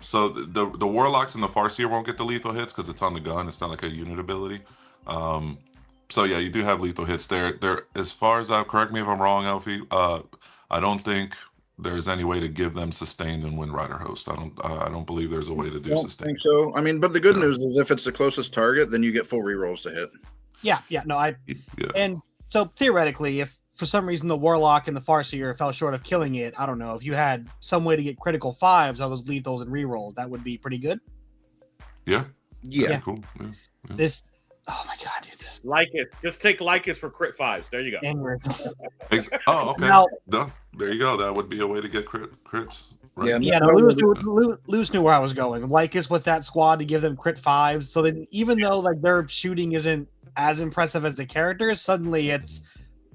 So the Warlocks and the Farseer won't get the lethal hits because it's on the gun. It's not like a unit ability. So yeah, you do have lethal hits there. As far as correct me if I'm wrong, Elfy. I don't think there's any way to give them sustained in Wind Rider Host. I don't believe there's a way to do sustained. I think so. I mean, but the good news is if it's the closest target, then you get full rerolls to hit. And so theoretically, if for some reason the Warlock and the Farseer fell short of killing it, I don't know, if you had some way to get critical 5s on those lethals and rerolls, that would be pretty good. Yeah. Cool. Yeah. This, oh my god, dude. Lycus. Just take Lycus for crit 5s. There you go. Okay. Now, there you go. That would be a way to get crits. Right? Lewis knew where I was going. Lycus with that squad to give them crit 5s. So then even though like their shooting isn't as impressive as the characters, suddenly it's,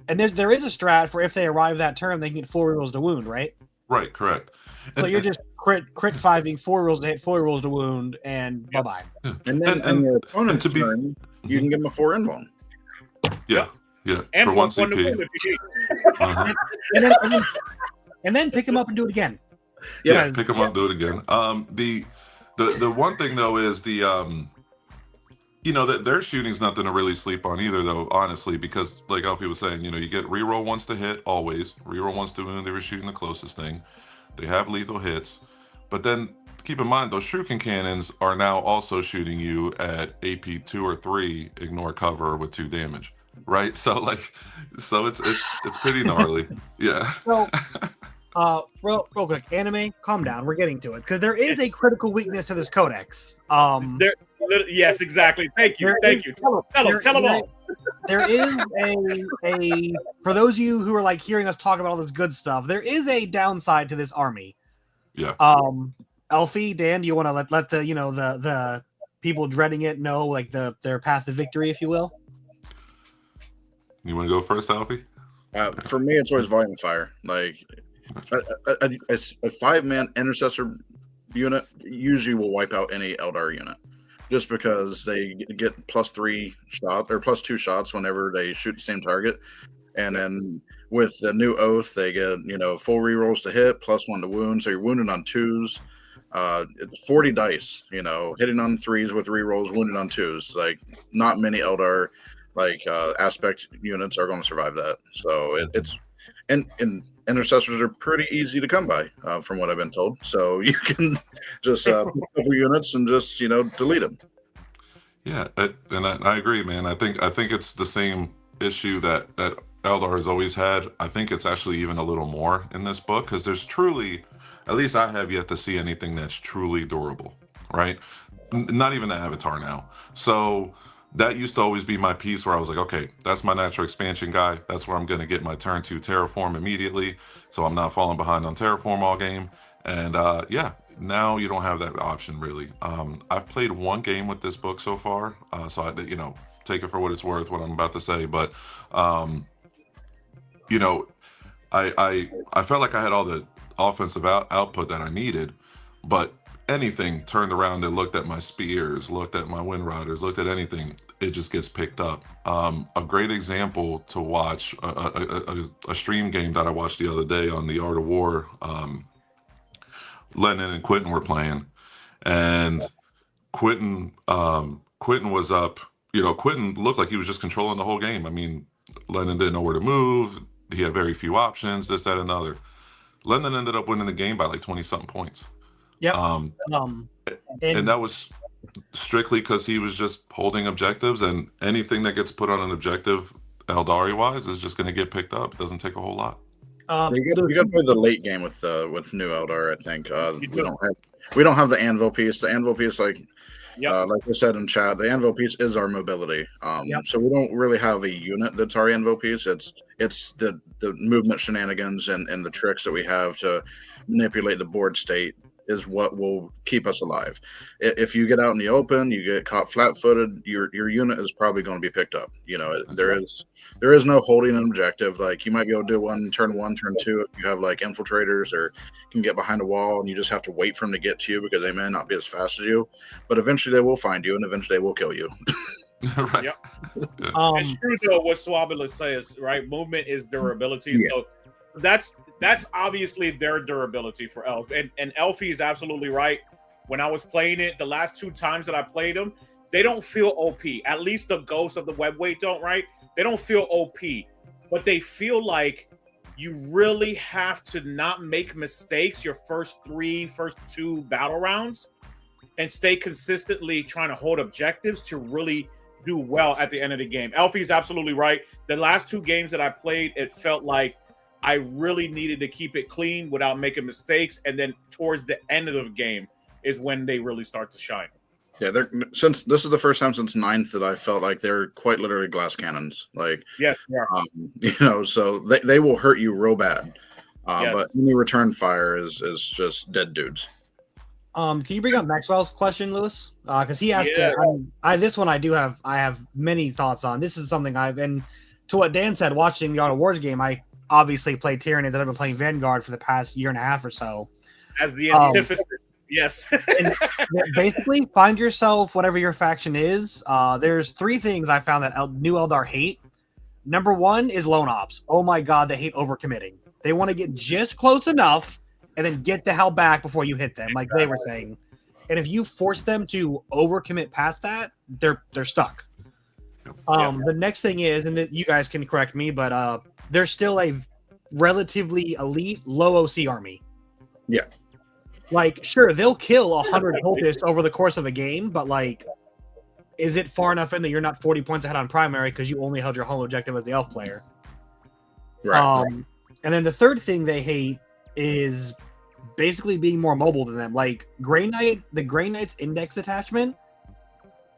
and there is a strat for if they arrive that turn, they can get 4 rerolls to wound, right? Right, correct. So you're just crit 5ing 4 rolls to hit, 4 rolls to wound, and bye-bye. Yeah. And then on your opponent's turn, you can give them a 4 invuln. Yeah. And for 1 to CP. wound if you need. And then pick him up and do it again. Yeah, pick them up, do it again. The one thing though is the that their shooting's nothing to really sleep on either though, honestly, because like Elfy was saying, you get reroll once to hit always, reroll once to wound. They were shooting the closest thing. They have lethal hits, but then keep in mind those shuriken cannons are now also shooting you at AP 2 or 3, ignore cover with 2 damage, right? So it's pretty gnarly. Yeah. So, real quick, anime, calm down. We're getting to it because there is a critical weakness to this codex. Yes, exactly. Thank you. Tell them all. There is a for those of you who are like hearing us talk about all this good stuff, there is a downside to this army. Yeah. Elfy, Dan, do you want to let the the people dreading it know like their path to victory, if you will? You want to go first, Elfy? For me, it's always volume fire. Like a 5-man intercessor unit usually will wipe out any Eldar unit, just because they get +3 shot or +2 shots whenever they shoot the same target, and then with the new oath, they get full rerolls to hit, +1 to wound. So you're wounded on 2s. It's 40 dice. Hitting on 3s with rerolls, wounded on 2s. Like not many Eldar aspect units are going to survive that. So it's and intercessors are pretty easy to come by, from what I've been told. So you can just pick a couple units and just delete them. Yeah, and I agree, man. I think it's the same issue that Eldar has always had. I think it's actually even a little more in this book because there's truly, at least I have yet to see anything that's truly durable, right? Not even the Avatar now. So that used to always be my piece where I was like, okay, that's my natural expansion guy. That's where I'm going to get my turn 2 terraform immediately. So I'm not falling behind on terraform all game. And now you don't have that option really. I've played 1 game with this book so far. So I, take it for what it's worth, what I'm about to say. But, I felt like I had all the offensive output that I needed, but anything turned around and looked at my spears, looked at my wind riders, looked at anything, it just gets picked up. A great example to watch, a stream game that I watched the other day on the Art of War, Lennon and Quentin were playing, and Quentin was up. Quentin looked like he was just controlling the whole game. I mean, Lennon didn't know where to move. He had very few options, this, that, and another. Lennon ended up winning the game by like 20-something points. Yep. And that was strictly because he was just holding objectives, and anything that gets put on an objective, Aeldari wise, is just going to get picked up. It doesn't take a whole lot. You got to play the late game with new Eldar. I think we don't have the anvil piece. The anvil piece, like I said in chat, the anvil piece is our mobility. So we don't really have a unit that's our anvil piece. It's the movement shenanigans and the tricks that we have to manipulate the board state is what will keep us alive. If you get out in the open, you get caught flat-footed, your unit is probably going to be picked up. There is no holding an objective. Like you might be able to do one, turn 2 if you have like infiltrators, or you can get behind a wall and you just have to wait for them to get to you because they may not be as fast as you. But eventually they will find you and eventually they will kill you. Right. Yep. It's true though what Swabula says, right? Movement is durability. Yeah. So that's obviously their durability for Elf. And Elfy is absolutely right. When I was playing it, the last 2 times that I played them, they don't feel OP. At least the ghosts of the web weight don't, right? They don't feel OP. But they feel like you really have to not make mistakes your first 2 battle rounds and stay consistently trying to hold objectives to really do well at the end of the game. Elfy is absolutely right. The last 2 games that I played, it felt like I really needed to keep it clean without making mistakes. And then towards the end of the game is when they really start to shine. Yeah, since this is the first time since 9th that I felt like they're quite literally glass cannons. Like, yes, yeah. So they will hurt you real bad. But any return fire is just dead dudes. Can you bring up Maxwell's question, Lewis? Because he asked. This one I have many thoughts on. This is something and to what Dan said, watching the Art of Wars game, I obviously play Tyranids and I've been playing Vanguard for the past year and a half or so. As the antithesis, yes. And basically, find yourself whatever your faction is. There's 3 things I found that new Eldar hate. Number 1 is lone ops. Oh my god, they hate overcommitting. They want to get just close enough and then get the hell back before you hit them, like they were saying. And if you force them to overcommit past that, they're stuck. The next thing is, and you guys can correct me, but there's still a relatively elite low OC army. Yeah. Like, sure, they'll kill 100 cultists over the course of a game, but like, is it far enough in that you're not 40 points ahead on primary because you only held your home objective as the elf player? Right. And then the third thing they hate is basically being more mobile than them. Like Grey Knight, the Grey Knight's index attachment,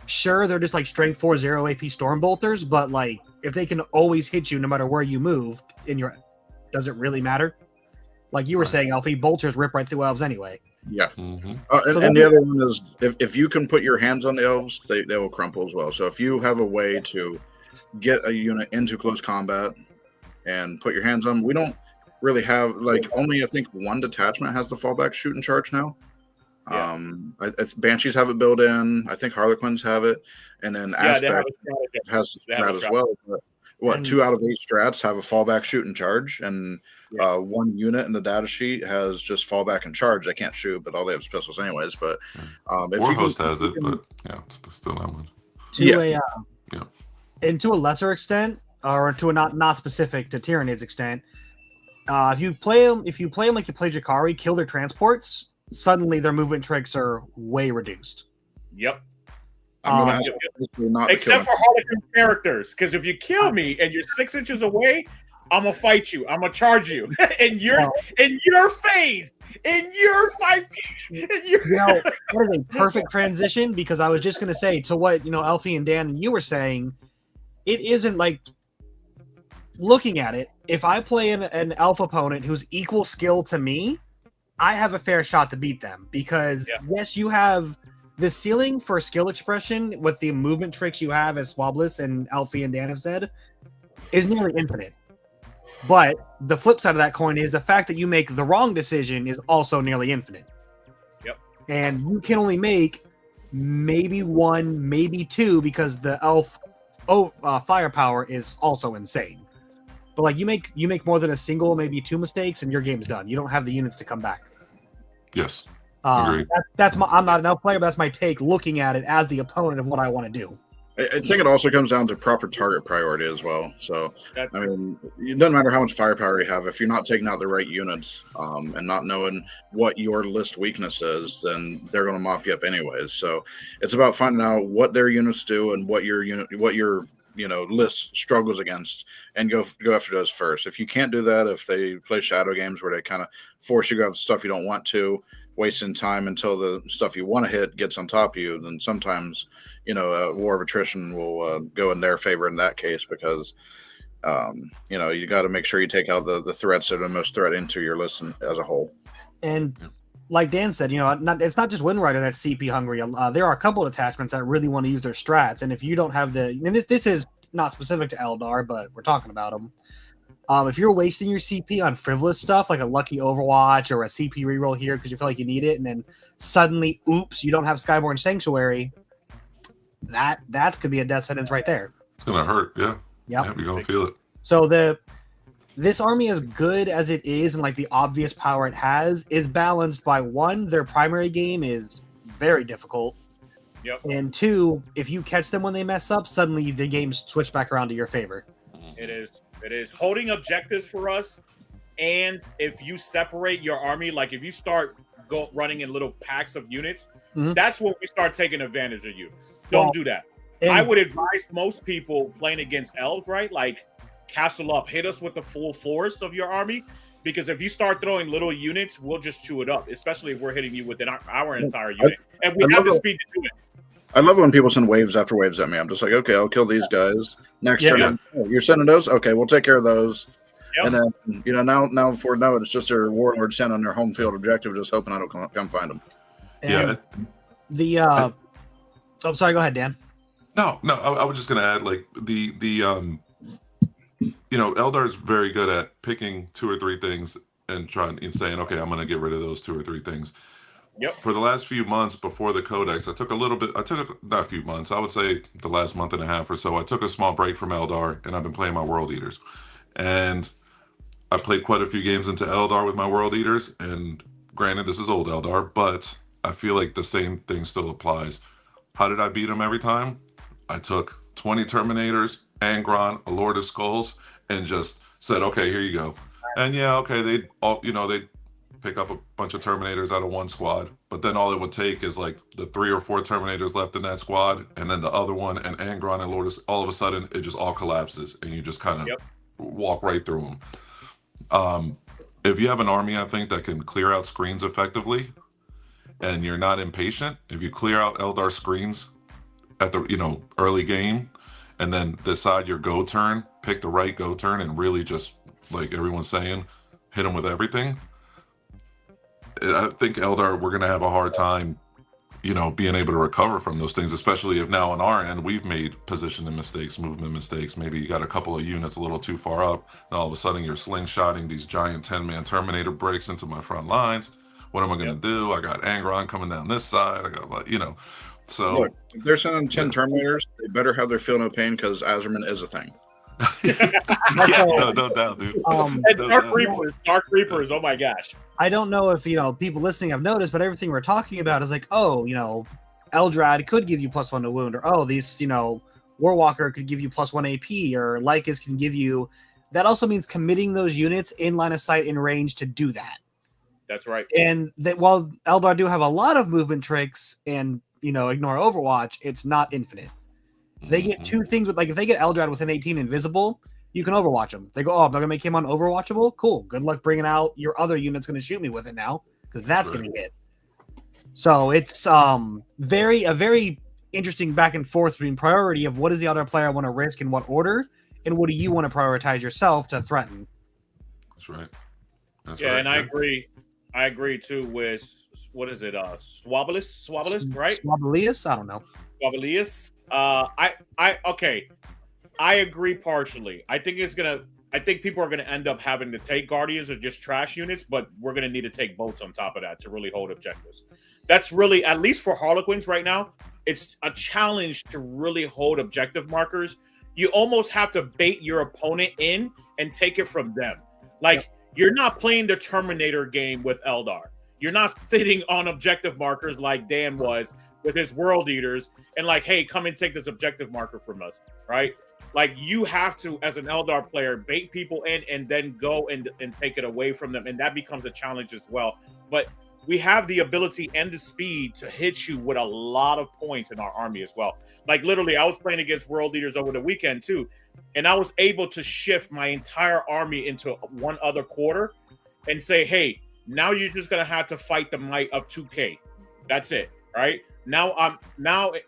sure, they're just like strength 4 0 AP storm bolters, but like if they can always hit you no matter where you move in your, does it really matter? Like you were saying, Elfy, bolters rip right through elves anyway. Yeah. Mm-hmm. And the other one is if you can put your hands on the elves, they will crumple as well. So if you have a way to get a unit into close combat and put your hands on them, we don't really have, like, only I think 1 detachment has the fallback shoot and charge now. Yeah. Banshees have it built in. I think Harlequins have it, and then Aspect has that as well. But 2 out of 8 strats have a fallback shoot and charge, and 1 unit in the data sheet has just fallback and charge. They can't shoot, but all they have is pistols anyways. But Warhost has it, but it's still that one. And to a lesser extent, or to a not specific to Tyranids extent, if you play them like you play Jakari, kill their transports, suddenly their movement tricks are way reduced. Yep. Except for Harlequin characters, because if you kill me and you're 6 inches away, I'm gonna fight you. I'm gonna charge you, and you're in your phase, in your fight. That is a perfect transition, because I was just gonna say to what Elfy and Dan and you were saying. It isn't like, looking at it, if I play an elf opponent who's equal skill to me, I have a fair shot to beat them, because yes, you have the ceiling for skill expression with the movement tricks you have, as Swablis and Elfy and Dan have said, is nearly infinite. But the flip side of that coin is the fact that you make the wrong decision is also nearly infinite. Yep. And you can only make maybe 1, maybe 2, because the elf firepower is also insane. But like you make more than a single, maybe 2 mistakes, and your game's done. You don't have the units to come back. Yes. Agreed. I'm not an elf player, but that's my take looking at it as the opponent of what I want to do. I think it also comes down to proper target priority as well. So, I mean, it doesn't matter how much firepower you have. If you're not taking out the right units and not knowing what your list weakness is, then they're going to mop you up anyways. So it's about finding out what their units do and what your list struggles against, and go after those first. If you can't do that, if they play shadow games where they kind of force you to go after stuff you don't want to, wasting time until the stuff you want to hit gets on top of you, then sometimes a war of attrition will go in their favor in that case, because you got to make sure you take out the threats that are the most threatening to your list as a whole. And like Dan said, it's not just Windrider that's CP hungry. There are a couple of attachments that really want to use their strats, and if you don't have this is not specific to Eldar, but we're talking about them. If you're wasting your CP on frivolous stuff like a lucky Overwatch or a CP reroll here because you feel like you need it, and then suddenly, oops, you don't have Skyborn Sanctuary, that's could be a death sentence right there. It's gonna hurt, yeah. Yep. Yeah, you're gonna feel it. So this army, as good as it is and like the obvious power it has, is balanced by 1, their primary game is very difficult. Yep. And 2, if you catch them when they mess up, suddenly the game's switch back around to your favor. It is holding objectives for us, and if you separate your army, like if you start running in little packs of units, that's when we start taking advantage of you. Don't do that. I would advise most people playing against elves, right? Like, castle up, hit us with the full force of your army, because if you start throwing little units, we'll just chew it up, especially if we're hitting you within our entire unit. And we have the speed to do it. I love it when people send waves after waves at me. I'm just like, okay, I'll kill these guys. Next turn, you're sending those? Okay, we'll take care of those. Yep. And then, now before know it, it's just their warlord sent on their home field objective, just hoping I don't come find them. And sorry, go ahead, Dan. No, I was just gonna add, like, the Eldar's very good at picking 2 or 3 things and saying, okay, I'm going to get rid of those 2 or 3 things. Yep. For the last few months before the Codex, not a few months, I would say the last month and a half or so, I took a small break from Eldar, and I've been playing my World Eaters. And I played quite a few games into Eldar with my World Eaters, and granted, this is old Eldar, but I feel like the same thing still applies. How did I beat them every time? I took 20 Terminators, Angron, a Lord of Skulls, and just said, okay, here you go. And yeah, okay, they'd pick up a bunch of Terminators out of one squad, but then all it would take is like the 3 or 4 Terminators left in that squad, and then the other one, and Angron and Lord of, all of a sudden, it just all collapses, and you just kind of walk right through them. If you have an army, I think, that can clear out screens effectively, and you're not impatient, if you clear out Eldar screens at the early game, and then decide your go turn, pick the right go turn, and really just, like everyone's saying, hit them with everything. I think Eldar, we're going to have a hard time, being able to recover from those things, especially if now on our end, we've made positioning mistakes, movement mistakes. Maybe you got a couple of units a little too far up, and all of a sudden you're slingshotting these giant 10-man Terminator breaks into my front lines. What am I going to do? I got Angron coming down this side. I got, so. Look, if they're sending 10 Terminators, they better have their feel no pain, because Azerman is a thing. No doubt, dude. And Dark Reapers, oh my gosh. I don't know if people listening have noticed, but everything we're talking about is like, Eldrad could give you +1 to wound, or these Warwalker could give you +1 AP, or Lycus can give you. That also means committing those units in line of sight in range to do that. That's right. And that while Eldar do have a lot of movement tricks and ignore Overwatch, it's not infinite. They get 2 things with, like, if they get Eldrad within 18 invisible, you can Overwatch them. They go, I'm not going to make him unOverwatchable? Cool. Good luck bringing out your other unit's going to shoot me with it now, because that's going to hit. So it's a very interesting back and forth between priority of what does the other player want to risk in what order, and what do you want to prioritize yourself to threaten. That's right. And I agree. I agree, too, with, what is it, Swabblius, right? Swabblius? I don't know. Swabblius. I agree partially. I think people are gonna end up having to take Guardians or just trash units, but we're gonna need to take boats on top of that to really hold objectives. That's really, at least for Harlequins right now, it's a challenge to really hold objective markers. You almost have to bait your opponent in and take it from them. Like, you're not playing the Terminator game with Eldar. You're not sitting on objective markers like Dan was with his World Eaters and like, hey, come and take this objective marker from us, right? Like, you have to, as an Eldar player, bait people in and then go and take it away from them, and that becomes a challenge as well. But we have the ability and the speed to hit you with a lot of points in our army as well. Like, literally, I was playing against World Eaters over the weekend too, and I was able to shift my entire army into one other quarter and say, hey, now you're just going to have to fight the might of 2K. That's it, right? Now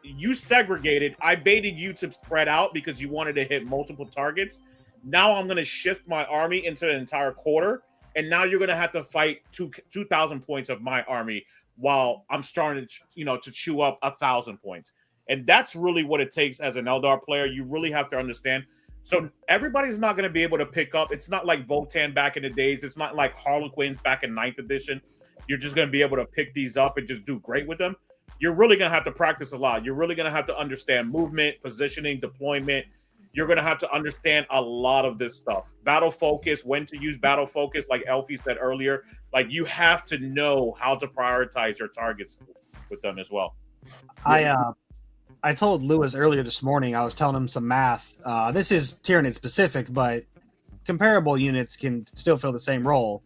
you segregated. I baited you to spread out because you wanted to hit multiple targets. Now I'm going to shift my army into the entire quarter, and now you're going to have to fight 2,000 points of my army while I'm starting to chew up 1,000 points. And that's really what it takes as an Eldar player. You really have to understand. So everybody's not going to be able to pick up. It's not like Votann back in the days. It's not like Harlequins back in 9th edition. You're just going to be able to pick these up and just do great with them. You're really going to have to practice a lot. You're really going to have to understand movement, positioning, deployment. You're going to have to understand a lot of this stuff. Battle focus, when to use battle focus, like Elfy said earlier. Like, you have to know how to prioritize your targets with them as well. I told Lewis earlier this morning, I was telling him some math. This is Tyranid specific, but comparable units can still fill the same role.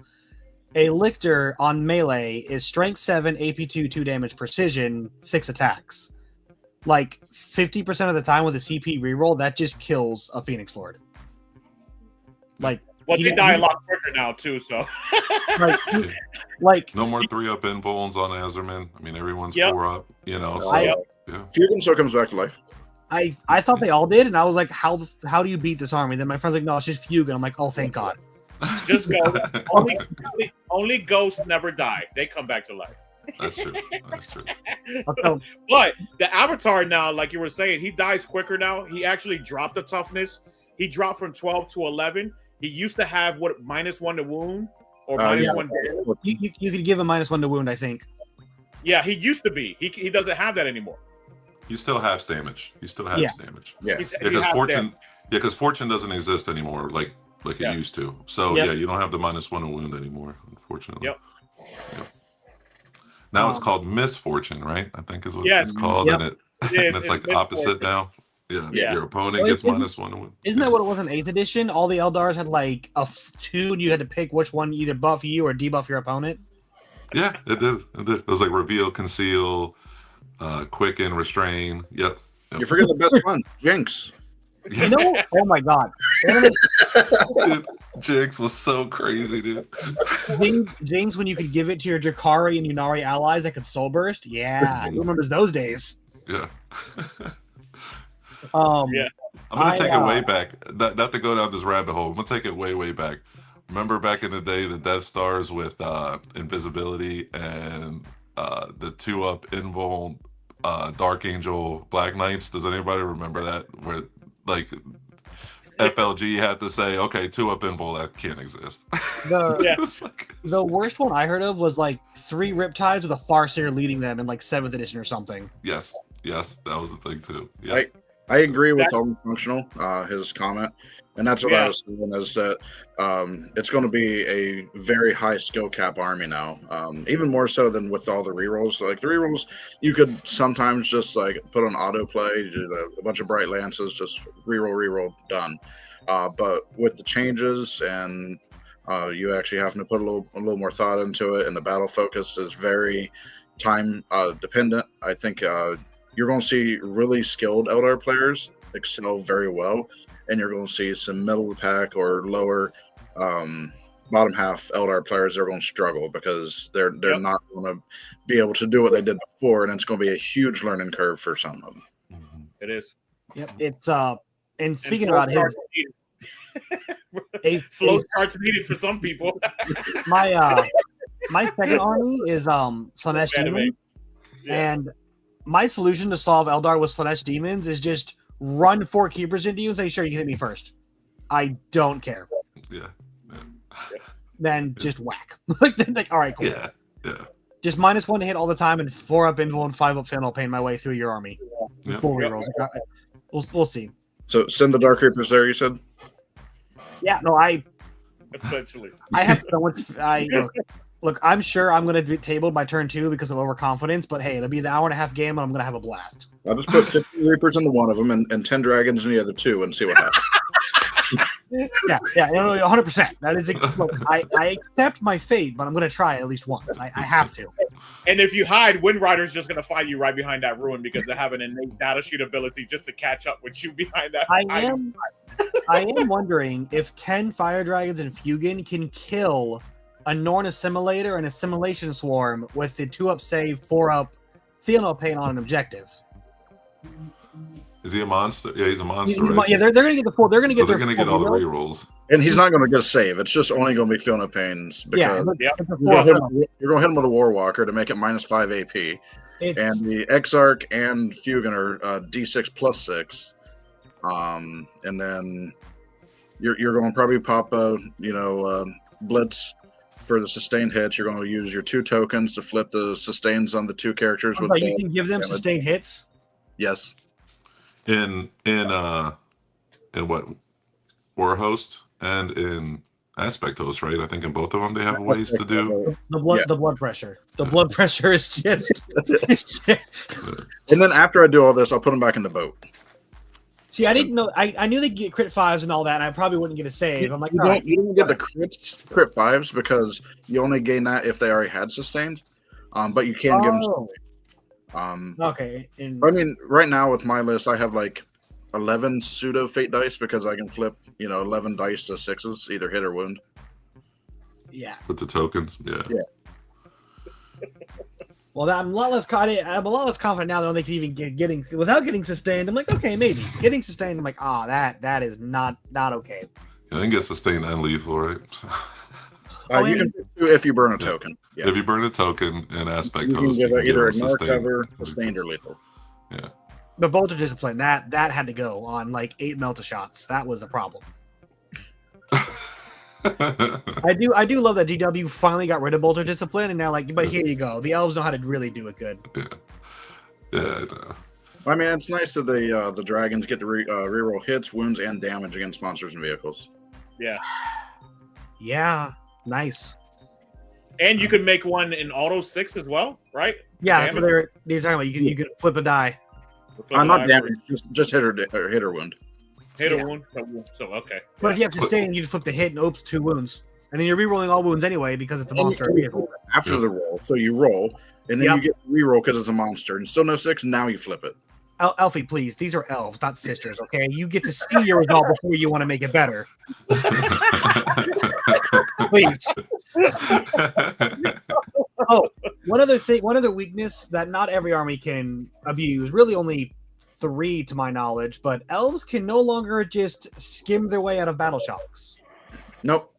A Lictor on melee is strength 7, AP2, 2 damage, precision, 6 attacks. Like, 50% of the time with a CP reroll, that just kills a Phoenix Lord. Like, well, they die a lot quicker now too, so like no more 3-up involves on Azerman. I mean, everyone's 4-up, So, yeah. Fugan still comes back to life. I thought they all did, and I was like, how do you beat this army? Then my friend's like, no, it's just Fugan. I'm like, oh, thank God. Just go. Only ghosts never die. They come back to life. That's true. But the Avatar now, like you were saying, he dies quicker now. He actually dropped the toughness. he dropped from 12 to 11. He used to have what -1 to wound or -1 to you could give him -1 to wound, I think. Yeah, he used to be. He doesn't have that anymore. You still have damage. You still have damage. Yeah, because fortune doesn't exist anymore like it used to. So you don't have the -1 to wound anymore, unfortunately. Yep. Now it's called misfortune, right? I think is what it's called, and it's like the opposite now. Yeah. Your opponent gets -1 to wound. Isn't that what it was in 8th edition? All the Eldars had like a 2, and you had to pick which one either buff you or debuff your opponent. Yeah, it did. It was like reveal, conceal, quicken, restrain. Yep. You forget the best one, Jinx. You know? Oh my god. Dude, Jinx was so crazy, dude. Jinx, when you could give it to your Drakari and Yunari allies that could soul burst. Yeah, who remembers those days? Yeah. I'm gonna take it way back. Not to go down this rabbit hole. I'm gonna take it way, way back. Remember back in the day, the Death Stars with invisibility and the 2-up invul Dark Angel Black Knights. Does anybody remember that? Where like FLG had to say, okay, 2-up invul that can't exist. The worst one I heard of was like 3 Riptides with a Farseer leading them in like 7th edition or something. Yes, that was the thing too. Yeah. I agree with Functional, his comment, and that's what I was saying is that it's going to be a very high skill cap army now, even more so than with all the rerolls. Like the rerolls, you could sometimes just like put on autoplay, do a bunch of bright lances, just reroll, done. But with the changes and you actually having to put a little more thought into it, and the battle focus is very time dependent. I think you're going to see really skilled Eldar players excel very well, and you're going to see some middle of the pack or lower bottom half Eldar players that are going to struggle because they're not going to be able to do what they did before, and it's going to be a huge learning curve for some of them. It is. Yep. It's and speaking about his flow charts needed for some people. my second army is Slanesh Demons, and my solution to solve Eldar with Slanesh Demons is just run 4 keepers into you and say, sure, you can hit me first. I don't care. Yeah. Then just whack. like, all right, cool. Yeah. Just -1 to hit all the time and 4-up invul and 5-up Fennel pain my way through your army. 4 rerolls. We'll see. So send the Dark Reapers there, you said? Yeah, no, essentially. I have so much. Look, I'm sure I'm going to be tabled by turn 2 because of overconfidence, but hey, it'll be an hour-and-a-half game, and I'm going to have a blast. I'll just put 50 Reapers into one of them and 10 Dragons in the other 2 and see what happens. Yeah, no, 100%. That is, look, I accept my fate, but I'm going to try it at least once. I have to. And if you hide, Wind Rider's just going to find you right behind that ruin because they have an innate data sheet ability just to catch up with you behind that. I am wondering if 10 Fire Dragons and Fugan can kill a Norn Assimilator and Assimilation Swarm with the 2-up save, 4-up Theonal Pain on an objective. Is he a monster? Yeah, he's a monster. Yeah, they're going to get the 4. They're going to get. They're going to get all the rerolls. And he's not going to get a save. It's just only going to be Fiona Pains because you're going to hit him with a Warwalker to make it -5 AP. And the Exarch and Fugan are D6 +6. And then you're going to probably pop Blitz for the sustained hits. You're going to use your 2 tokens to flip the sustains on the 2 characters. You can give them sustained hits? Yes. In what? Warhost and in Aspect Host, right? I think in both of them they have ways to do the blood pressure. The blood pressure is just. And then after I do all this, I'll put them back in the boat. See, I didn't know. I knew they get crit 5s and all that, and I probably wouldn't get a save. I'm like, you don't get the crit 5s because you only gain that if they already had sustained. But you can give them. Okay. I mean, right now with my list, I have like 11 pseudo fate dice because I can flip 11 dice to 6s, either hit or wound. Yeah. With the tokens, yeah. Well, I'm a lot less confident now that I don't think even getting without getting sustained. I'm like, okay, maybe getting sustained. I'm like, that is not okay. Yeah, I can get sustained and lethal, right? You can do if you burn a token. Yeah. If you burn a token in Aspect Host, you can give either a narc cover, sustained, or lethal. Yeah. The bolter discipline that had to go on like 8 melta shots. That was a problem. I do love that GW finally got rid of bolter discipline and now like, but here you go. The elves know how to really do it good. Yeah. I mean, it's nice that the dragons get to reroll hits, wounds, and damage against monsters and vehicles. Yeah. Yeah. Nice. And you could make one in auto 6 as well, right? Yeah, that's what they're talking about. You can flip a die. I'm not damaged, just hit or wound. Hit a wound. So okay. But if you have to sustain, you just flip the hit and oops, 2 wounds. And then you're re-rolling all wounds anyway because it's a monster or vehicle. After the roll. So you roll, and then you get re-roll because it's a monster. And still no 6, now you flip it. Elfy, please. These are elves, not sisters, okay? You get to see your result before you want to make it better. Please. Oh, one other weakness that not every army can abuse, really only 3 to my knowledge, but elves can no longer just skim their way out of battle shocks. Nope.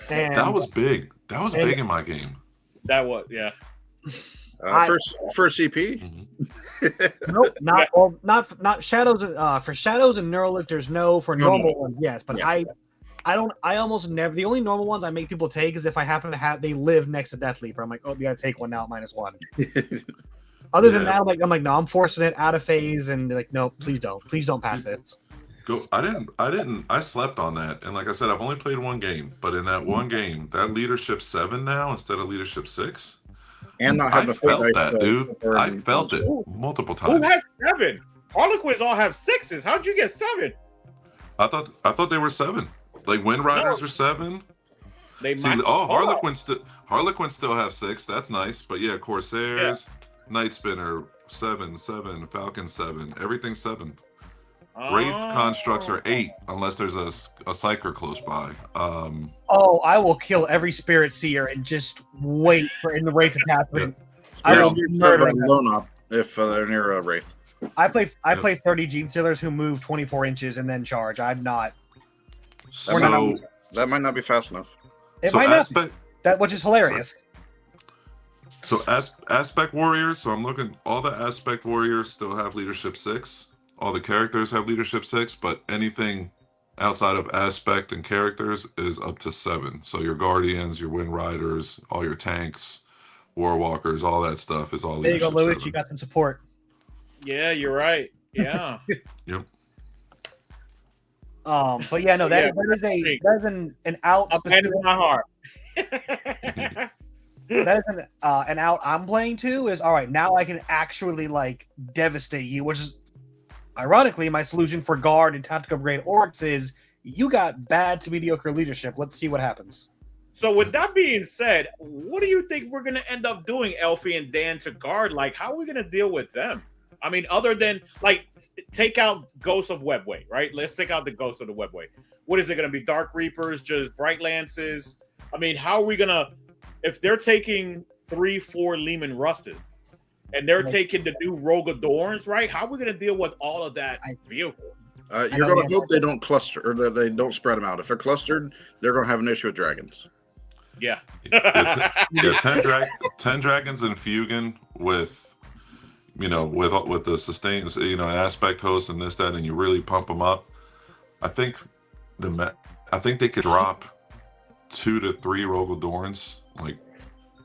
And that was big. That was big in my game. That was, yeah. For CP? Mm-hmm. Nope, not shadows. For shadows and Neuralic, there's no. For normal ones, yes, but I almost never. The only normal ones I make people take is if I happen to have they live next to Death Leaper. I'm like, oh, you gotta take one now at -1. Other than that, I'm like, no, I'm forcing it out of phase, and like, no, please don't pass this. I slept on that, and like I said, I've only played one game, but in that one game, that leadership 7 now instead of leadership 6. And not have I felt that, dude. I felt it multiple times. Who has 7? Harlequins all have 6s. How'd you get 7? I thought they were 7. Like Wind Riders are 7. Harlequins still have 6. That's nice. But yeah, Corsairs, Night Spinner 7, Falcon 7. Everything's 7. Wraith constructs are 8 unless there's a psyker close by. I will kill every Spirit Seer and just wait for in the Wraith attachment. I will murder them if they're near a Wraith. I play 30 Gene Stealers who move 24 inches and then charge. I'm not. That might not be fast enough. It might not be. That, which is hilarious. So aspect warriors. So I'm looking. All the aspect warriors still have leadership 6. All the characters have leadership 6, but anything outside of aspect and characters is up to 7. So your guardians, your wind riders, all your tanks, war walkers, all that stuff is all. There you go, Lewis. 7. You got some support. Yeah, you're right. Yeah. Yep. But yeah, no, that is an out. Up hand in my heart. That is an out I'm playing too. Is all right. Now I can actually like devastate you, which is. Ironically, my solution for guard and tactical grade orcs is you got bad to mediocre leadership. Let's see what happens. So with that being said, what do you think we're going to end up doing, Elfy and Dan, to guard? Like, how are we going to deal with them? I mean, other than, like, take out Ghost of Webway, right? Let's take out the Ghost of the Webway. What is it going to be? Dark Reapers, just Bright Lances? I mean, how are we going to, if they're taking 3-4 Lehman Russes, and they're taking the new Rogue Adorns, right? How are we going to deal with all of that vehicle? You're going to hope they don't cluster, or that they don't spread them out. If they're clustered, they're going to have an issue with dragons. Yeah. 10 dragons and Fugan with, with the sustains, aspect host and this, that, and you really pump them up. I think they could drop 2 to 3 Rogue Adorns, like,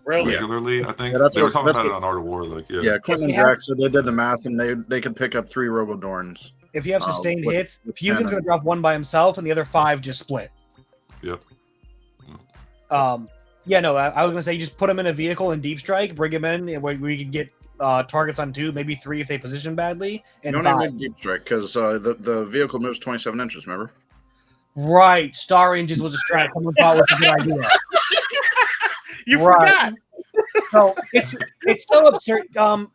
regularly. I think they were talking about it on Art of War. Like, Quentin and Jack, so they did the math, and they could pick up 3 Rogue Adorns. If you have sustained hits, Fugan's going to drop 1 by himself, and the other 5 just split. Yep. I was going to say, you just put them in a vehicle and deep strike, bring them in, where we can get targets on 2, maybe 3 if they position badly. And you don't even deep strike because the vehicle moves 27 inches. Remember? Right. Star Engines was a strat. Someone thought it was a good idea. You forgot. So it's so absurd.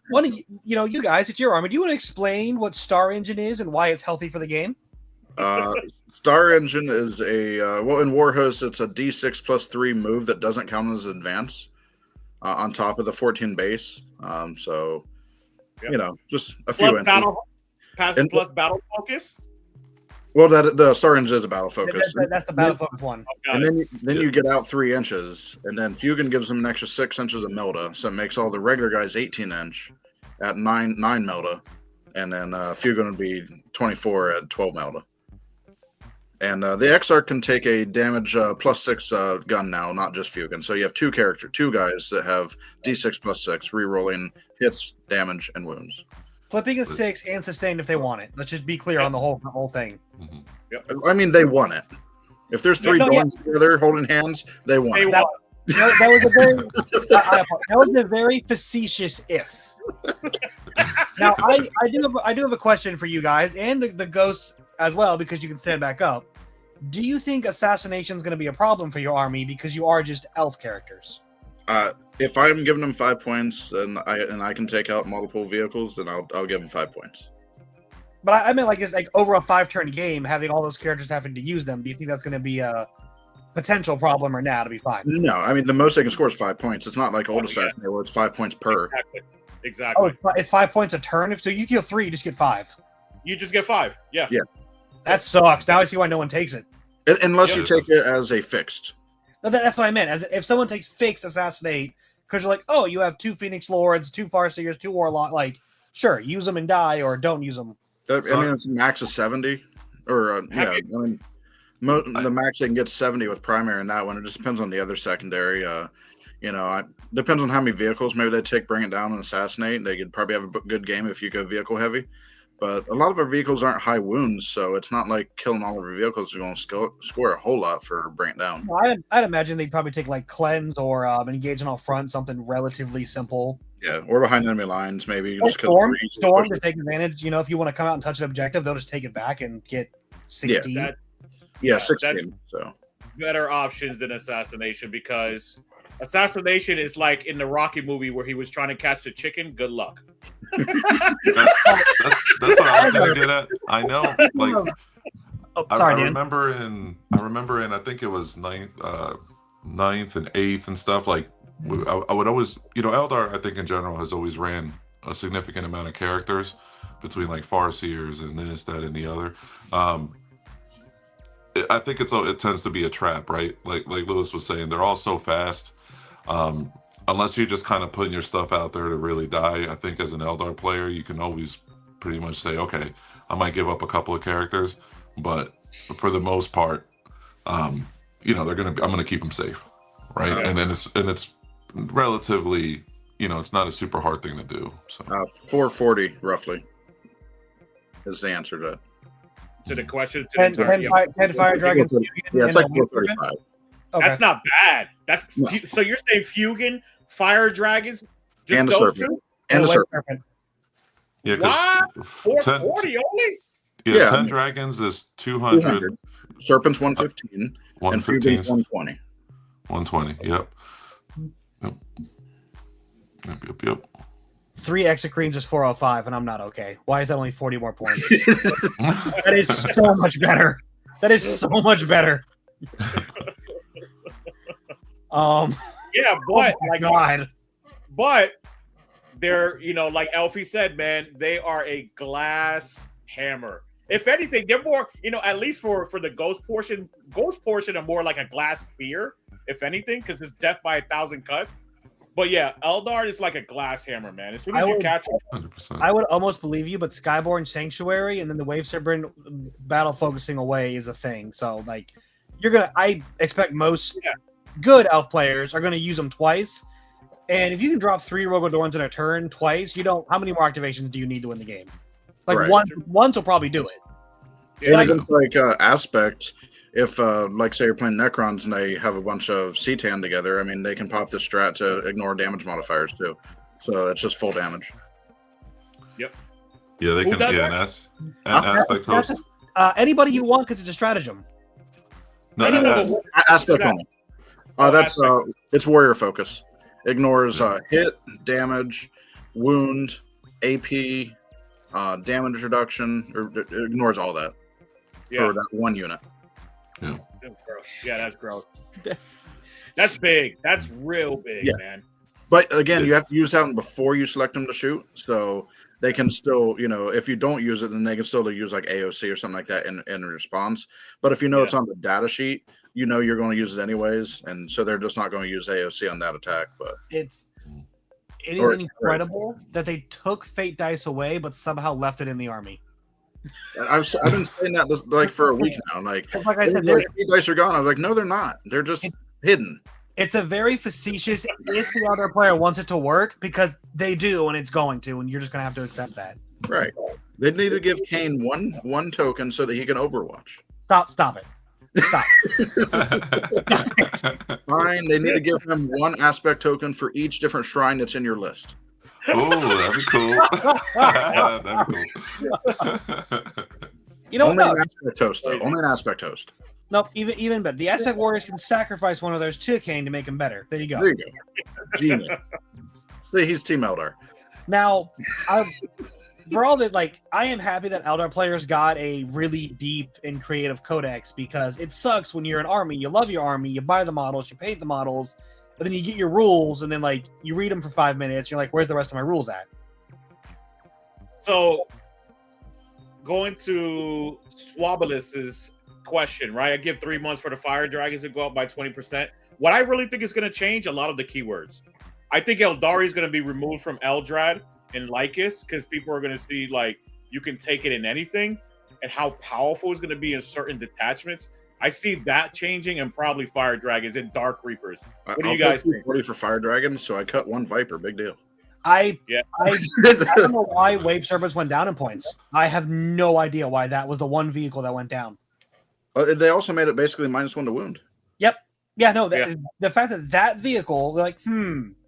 One of you guys, it's your army. Do you want to explain what Star Engine is and why it's healthy for the game? Star Engine is in Warhost, it's a D6 plus 3 move that doesn't count as advance on top of the 14 base. Just a few inches. Plus battle focus. Well, the Star Engine is a battle focus. That's the battle focus one. And then you get out 3 inches, and then Fugan gives them an extra 6 inches of Melta, so it makes all the regular guys 18 inch at 9 Melta, and then Fugan would be 24 at 12 Melda. And the Exarch can take a damage +6 gun now, not just Fugan. So you have two guys that have D6 +6, rerolling hits, damage, and wounds. Flipping a 6 and sustained if they want it. Let's just be clear on the whole thing. Mm-hmm. Yep. I mean, they want it. If there's three dogs together holding hands, they want it. That was a very facetious if. Now, I do have a question for you guys and the ghosts as well, because you can stand back up. Do you think assassination is going to be a problem for your army because you are just elf characters? If I'm giving them 5 points and I can take out multiple vehicles, then I'll give them 5 points. But I meant it's like over a 5-turn game, having all those characters having to use them. Do you think that's going to be a potential problem, or now to be fine? No, I mean the most they can score is 5 points. It's not like old Assassin where it's 5 points per. Exactly. Oh, it's 5 points a turn. If so, you kill 3, you just get 5. You just get 5. Yeah. That sucks. Now I see why no one takes it. Unless you take it as a fixed. That's what I meant. As if someone takes fixed assassinate, because you're like, oh, you have 2 Phoenix Lords, 2 Farseers, 2 Warlock. Like, sure, use them and die, or don't use them. I mean, it's max of 70, or I mean, the max they can get 70 with primary and that one. It just depends on the other secondary. Depends on how many vehicles. Maybe they bring it down and assassinate. They could probably have a good game if you go vehicle heavy. But a lot of our vehicles aren't high wounds, so it's not like killing all of our vehicles are going to score a whole lot for bring it down. Well, I'd imagine they'd probably take cleanse or engage on all front, something relatively simple. Yeah, or behind enemy lines, maybe. Or storm to take advantage. If you want to come out and touch an objective, they'll just take it back and get 16. 16. So better options than assassination, because assassination is like in the Rocky movie where he was trying to catch the chicken. Good luck. That's what I was going to get at. I know, I remember in I think it was ninth and 8th and stuff. I would always, Eldar, I think in general has always ran a significant amount of characters between Farseers and this, that, and the other. I think it tends to be a trap, right? Like Lewis was saying, they're all so fast. Unless you're just kind of putting your stuff out there to really die, I think as an Eldar player, you can always pretty much say, okay, I might give up a couple of characters, but for the most part, I'm gonna keep them safe, right? Okay. And then it's relatively, it's not a super hard thing to do. So 440 roughly is the answer to that. To the question, 10 fire dragons. Yeah, it's like 435. Okay. That's not bad. So you're saying Fugan, fire dragons, just and those serpent. two? And the serpent. Yeah, what? 440 only? Yeah, 10 dragons is 200. Serpent's 115. 115. And Fugan's 120. 120. Yep. 3 Exocrines is 405, and I'm not okay. Why is that only 40 more points? That is so much better. That is so much better. Yeah, but God. But they're, like Elfy said, man, they are a glass hammer. If anything, they're more, at least for the ghost portion are more like a glass spear, if anything, because it's death by 1,000 cuts. But yeah, Eldar is like a glass hammer, man. As soon as you catch it, 100%. I would almost believe you, but Skyborn Sanctuary and then the Wave Serpent battle focusing away is a thing. So I expect most good elf players are gonna use them twice. And if you can drop 3 Rogodorns in a turn twice, how many more activations do you need to win the game? Right. Once will probably do it. Yeah, against Aspect, if say you're playing Necrons and they have a bunch of CTAN together, I mean they can pop the strat to ignore damage modifiers too. So it's just full damage. Yep. Yeah, they can. Yeah, and Aspect host. Anybody you want, because it's a stratagem. No, Aspect only. That's it's warrior focus. Ignores hit, damage, wound, AP, damage reduction, or ignores all that for that one unit. Yeah. Yeah, that's gross. That's big. That's real big, man. But again, you have to use that before you select them to shoot, so they can still, if you don't use it, then they can still use AOC or something like that in response. But if it's on the data sheet, you're going to use it anyways, and so they're just not going to use AOC on that attack. But It is incredible that they took Fate Dice away, but somehow left it in the army. I've been saying that like for a week now. Like I said, Fate Dice are gone. I was like, no, they're not. They're just hidden. It's a very facetious if the other player wants it to work, because they do, and it's going to, and you're just going to have to accept that. Right. They need to give Kane one token so that he can Overwatch. Stop it. Stop. Fine. They need to give him one aspect token for each different shrine that's in your list. Oh, that'd be cool. That'd be cool. You know, only an aspect host, though. Only an aspect host. Nope, even better. The aspect warriors can sacrifice one of those to Kane to make him better. There you go. There you go. Genius. See, he's Team Eldar. Now, for all that, like, I am happy that Eldar players got a really deep and creative codex, because it sucks when you're an army. You love your army, you buy the models, you paint the models, and then you get your rules, and then, like, you read them for 5 minutes. You're like, where's the rest of my rules at? So, going to Swabalis's question, right? I give 3 months for the fire dragons to go up by 20%. What I really think is going to change a lot of the keywords. I think Aeldari is going to be removed from Eldrad and Lycus, because people are going to see, like, you can take it in anything, and how powerful it's going to be in certain detachments. I see that changing, and probably fire dragons and dark reapers. What do you guys think? 40 for fire dragons, so I cut one viper. Big deal. I don't know why wave serpents went down in points. I have no idea why that was the one vehicle that went down. They also made it basically -1 to wound. Yep. Yeah, no, the fact that vehicle, they're like,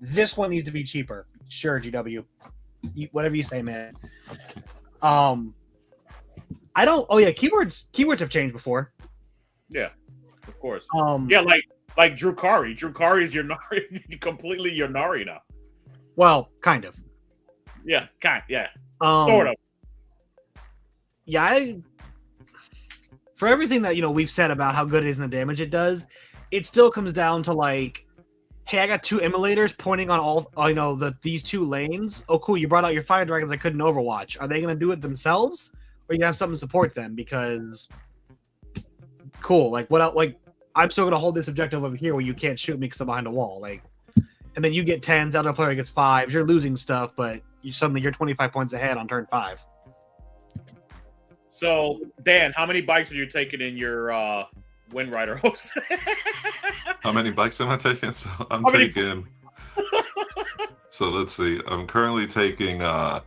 this one needs to be cheaper. Sure, GW. Whatever you say, man. I don't. Oh yeah, keywords have changed before. Yeah, of course. Yeah, like Drukari. Drukari is your Nari, completely your Nari now. Well, kind of. Yeah, sort of. Yeah, for everything that we've said about how good it is and the damage it does, it still comes down to, like, hey, I got 2 emulators pointing on all these 2 lanes. Oh, cool! You brought out your fire dragons I couldn't Overwatch. Are they going to do it themselves, or you have something to support them? Because cool, like, what else? Like, I'm still going to hold this objective over here where you can't shoot me because I'm behind a wall. Like, and then you get 10s, the other player gets 5s. You're losing stuff, but suddenly you're 25 points ahead on turn 5. So, Dan, how many bikes are you taking in your Wind Rider host? How many bikes am I taking? So so let's see. I'm currently taking a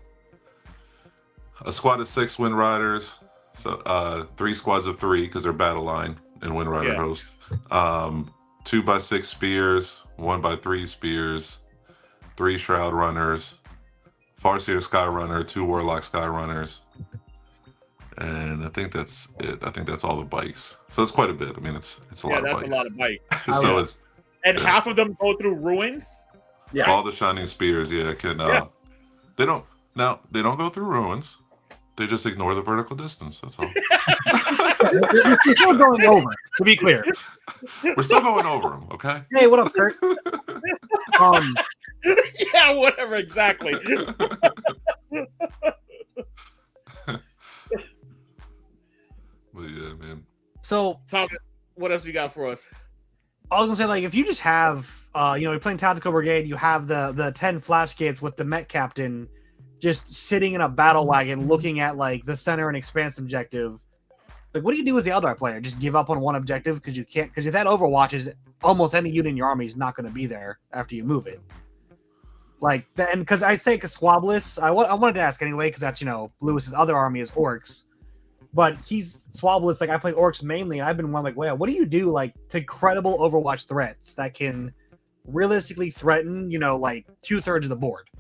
squad of 6 Wind Riders. So 3 squads of 3, because they're battle line in Wind Rider host. 2x6 spears, 1x3 spears, 3 Shroud Runners, Farseer Sky Runner, 2 Warlock Sky Runners. And I think that's it. I think that's all the bikes. So it's quite a bit. I mean, it's a lot of bikes. Yeah, that's a lot of bikes. So it's half of them go through ruins. Yeah, all the shining spears. Yeah, can. They don't go through ruins. They just ignore the vertical distance. That's all. We're still going over. To be clear, we're still going over them. Okay. Hey, what up, Kurt? Yeah, whatever. Exactly. But yeah, man. So, Tom, what else you got for us? I was gonna say, like, if you just have, you're playing Tactical Brigade, you have the 10 flash kits with the Met Captain just sitting in a battle wagon, looking at, like, the center and expanse objective. Like, what do you do as the Eldar player? Just give up on one objective because you can't? Because if that overwatches, almost any unit in your army is not going to be there after you move it. Like, and because I say Swablis, I wanted to ask anyway, because that's Lewis's other army is orcs. But he's Swablis, like, I play orcs mainly, and I've been wondering, like, well, what do you do, like, to credible Overwatch threats that can realistically threaten, like, 2/3 of the board?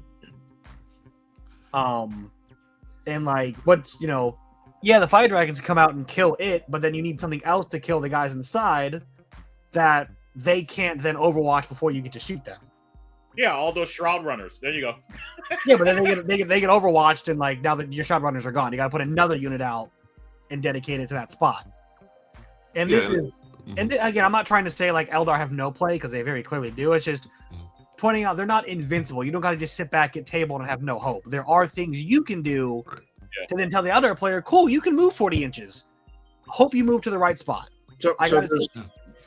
And, like, what, the fire dragons come out and kill it, but then you need something else to kill the guys inside that they can't then Overwatch before you get to shoot them. Yeah, all those Shroud Runners. There you go. Yeah, but then they get Overwatched, and, like, now that your Shroud Runners are gone, you got to put another unit out and dedicate it to that spot. And this is, and again, I'm not trying to say, like, Eldar have no play, because they very clearly do. It's just pointing out they're not invincible. You don't got to just sit back, get tabled, and have no hope. There are things you can do to then tell the other player, cool, you can move 40 inches. Hope you move to the right spot. So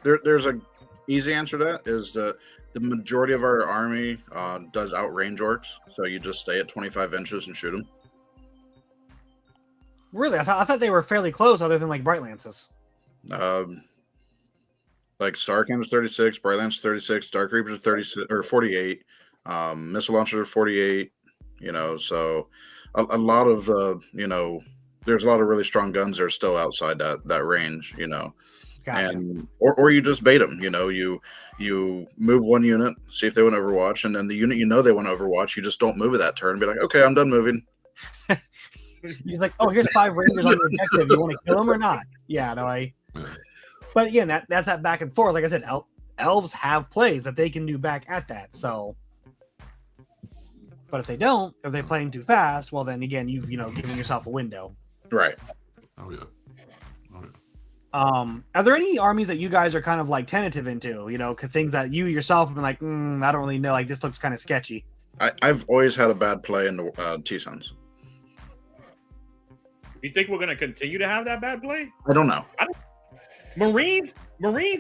there's a easy answer to that is that The majority of our army does outrange orcs, so you just stay at 25 inches and shoot them. Really? I thought they were fairly close, other than like Bright Lances. Like Star Cannons 36, Bright Lance 36, Dark Reapers are 36 or 48, missile launchers are 48. You know, so a lot of the, you know, there's a lot of really strong guns that are still outside that range. You know, Gotcha. and or you just bait them. You know, you move one unit, see if they want Overwatch, and then the unit you know they want Overwatch, you just don't move it that turn. Be like, okay, I'm done moving. He's like, oh, here's 5 Rangers on the objective. You want to kill them or not? Yeah, no, But again, that's that back and forth. Like I said, elves have plays that they can do back at that. So, but if they don't, if they're playing too fast, well, then again, you've given yourself a window. Right. Oh yeah. Are there any armies that you guys are kind of like tentative into? You know, things that you yourself have been like, I don't really know. Like this looks kind of sketchy. I've always had a bad play in the T-Sons. You think we're going to continue to have that bad play? I don't know. Marines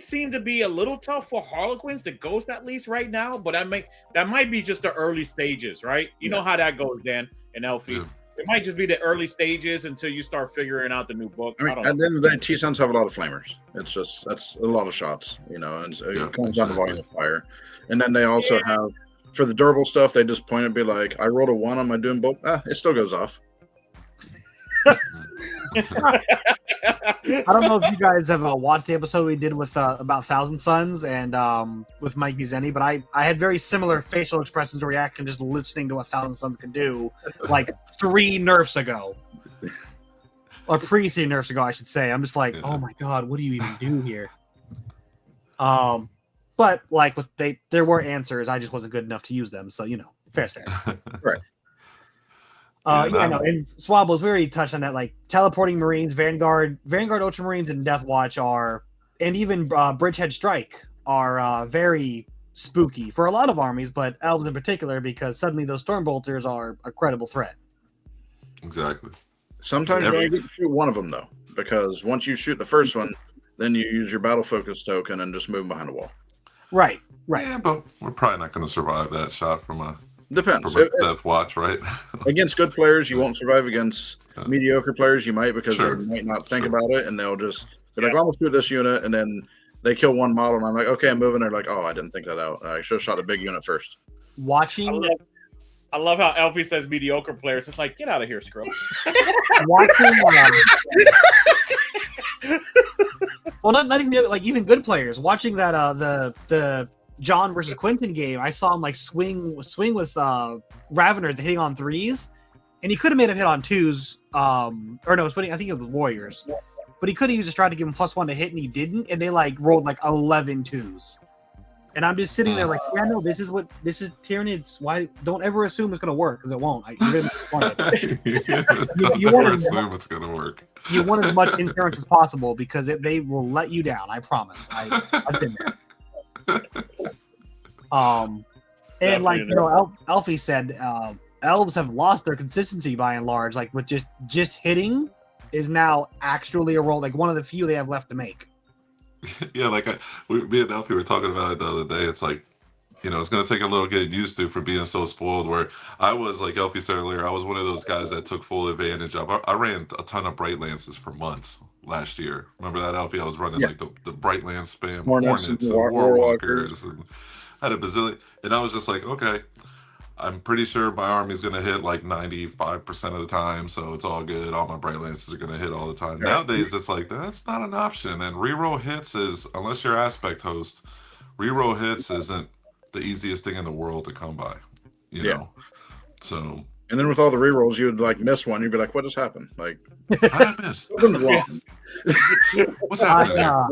seem to be a little tough for Harlequins, the Ghost at least right now, but that might be just the early stages, right? You know how that goes, Dan and Elfy. Yeah. It might just be the early stages until you start figuring out the new book. I mean, at the end of the day, T-Sons have a lot of flamers. That's a lot of shots, you know, and so it comes down to volume of fire. And then they also have, for the durable stuff, they just point and be like, I rolled a 1 on my Doom Bolt. It still goes off. I don't know if you guys have watched the episode we did with about Thousand Suns and with Mike Buzeni, but I had very similar facial expressions to reaction just listening to what Thousand Suns could do like 3 nerfs ago. Or pre-3 nerfs ago, I should say. I'm just like, oh my god, what do you even do here? But like there were answers, I just wasn't good enough to use them, so fair's fair. Right. And Swabbles, we already touched on that. Like teleporting Marines, Vanguard Ultramarines, and Death Watch and even Bridgehead Strike are very spooky for a lot of armies, but elves in particular, because suddenly those Stormbolters are a credible threat. Exactly. Sometimes you only get to shoot one of them though, because once you shoot the first one, then you use your battle focus token and just move behind a wall. Right. Yeah, but we're probably not going to survive that shot from a. Depends. Death Watch, right? Against good players, you won't survive. Against mediocre players, you might, because they might not think about it, and they'll just be like, "I'm gonna shoot this unit," and then they kill one model, and I'm like, "Okay, I'm moving." They're like, "Oh, I didn't think that out. I should have shot a big unit first." Watching. I love how Elfy says mediocre players. It's like, get out of here, Scrub. Watching. Well, not even like even good players. Watching that the John versus Quentin game, I saw him like swing with Ravener hitting on 3s, and he could have made a hit on 2s. Or no, I think it was the Warriors, but he could have used a strat to give him +1 to hit, and he didn't. And they like rolled like 11 2s, and I'm just sitting there like, yeah, no, this is Tyranids. Why don't ever assume it's gonna work, because it won't. You want to assume it's gonna work. You want as much insurance as possible, because they will let you down. I promise. I've been there. And like Elfy said, elves have lost their consistency by and large. Like with just hitting is now actually a role, like one of the few they have left to make. Yeah, like me and Elfy were talking about it the other day. It's like, it's going to take a little getting used to for being so spoiled. Where I was, like Elfy said earlier, I was one of those guys that took full advantage of. I ran a ton of Bright Lances for months last year. Remember that, Elfy? I was running like the Bright Lance spam, Hornets and Warwalkers, and I had a bazillion. And I was just like, okay, I'm pretty sure my army's going to hit like 95% of the time, so it's all good. All my Bright Lances are going to hit all the time. Right. Nowadays, it's like, that's not an option. And reroll hits is, unless you're aspect host, reroll hits isn't the easiest thing in the world to come by, you know? So. And then with all the rerolls, you would like miss one. You'd be like, what just happened? Like, how did I miss? What's happening there?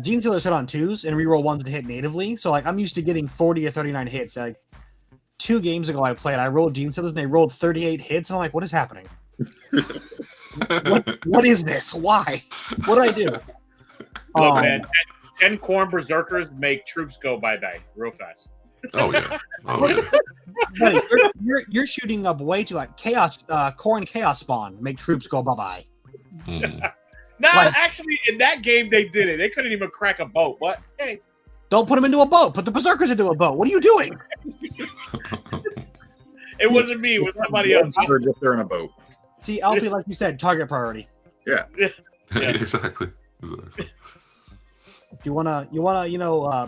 Gene Stealer's hit on 2s and reroll 1s to hit natively. So like I'm used to getting 40 or 39 hits. Like 2 games ago I rolled Gene Stealers and they rolled 38 hits. And I'm like, what is happening? what is this? Why? What did I do? Look, man, 10 Khorne Berserkers make troops go bye-bye real fast. Oh yeah. Buddy, you're shooting up way too like Khorne Chaos Spawn make troops go bye-bye. Actually, in that game they did it. They couldn't even crack a boat. But hey, Don't put them into a boat. Put the berserkers into a boat. What are you doing? It wasn't me. It was somebody else. If they're in a boat. See, Elfy, like you said, target priority. Yeah. Exactly. If you wanna,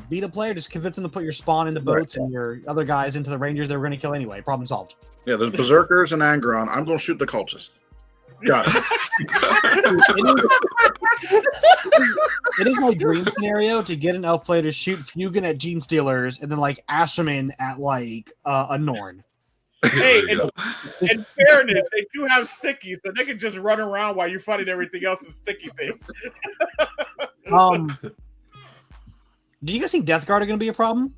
beat a player, just convince them to put your spawn in the boats and your other guys into the rangers they were gonna kill anyway. Problem solved. Yeah, there's berserkers and Angron. I'm gonna shoot the cultists. Got it. It is my dream scenario to get an elf player to shoot Fugan at Gene Stealers and then like Asherman at like a Norn. Hey, in fairness, they do have stickies, so they can just run around while you're fighting everything else in sticky things. Do you guys think Death Guard are going to be a problem?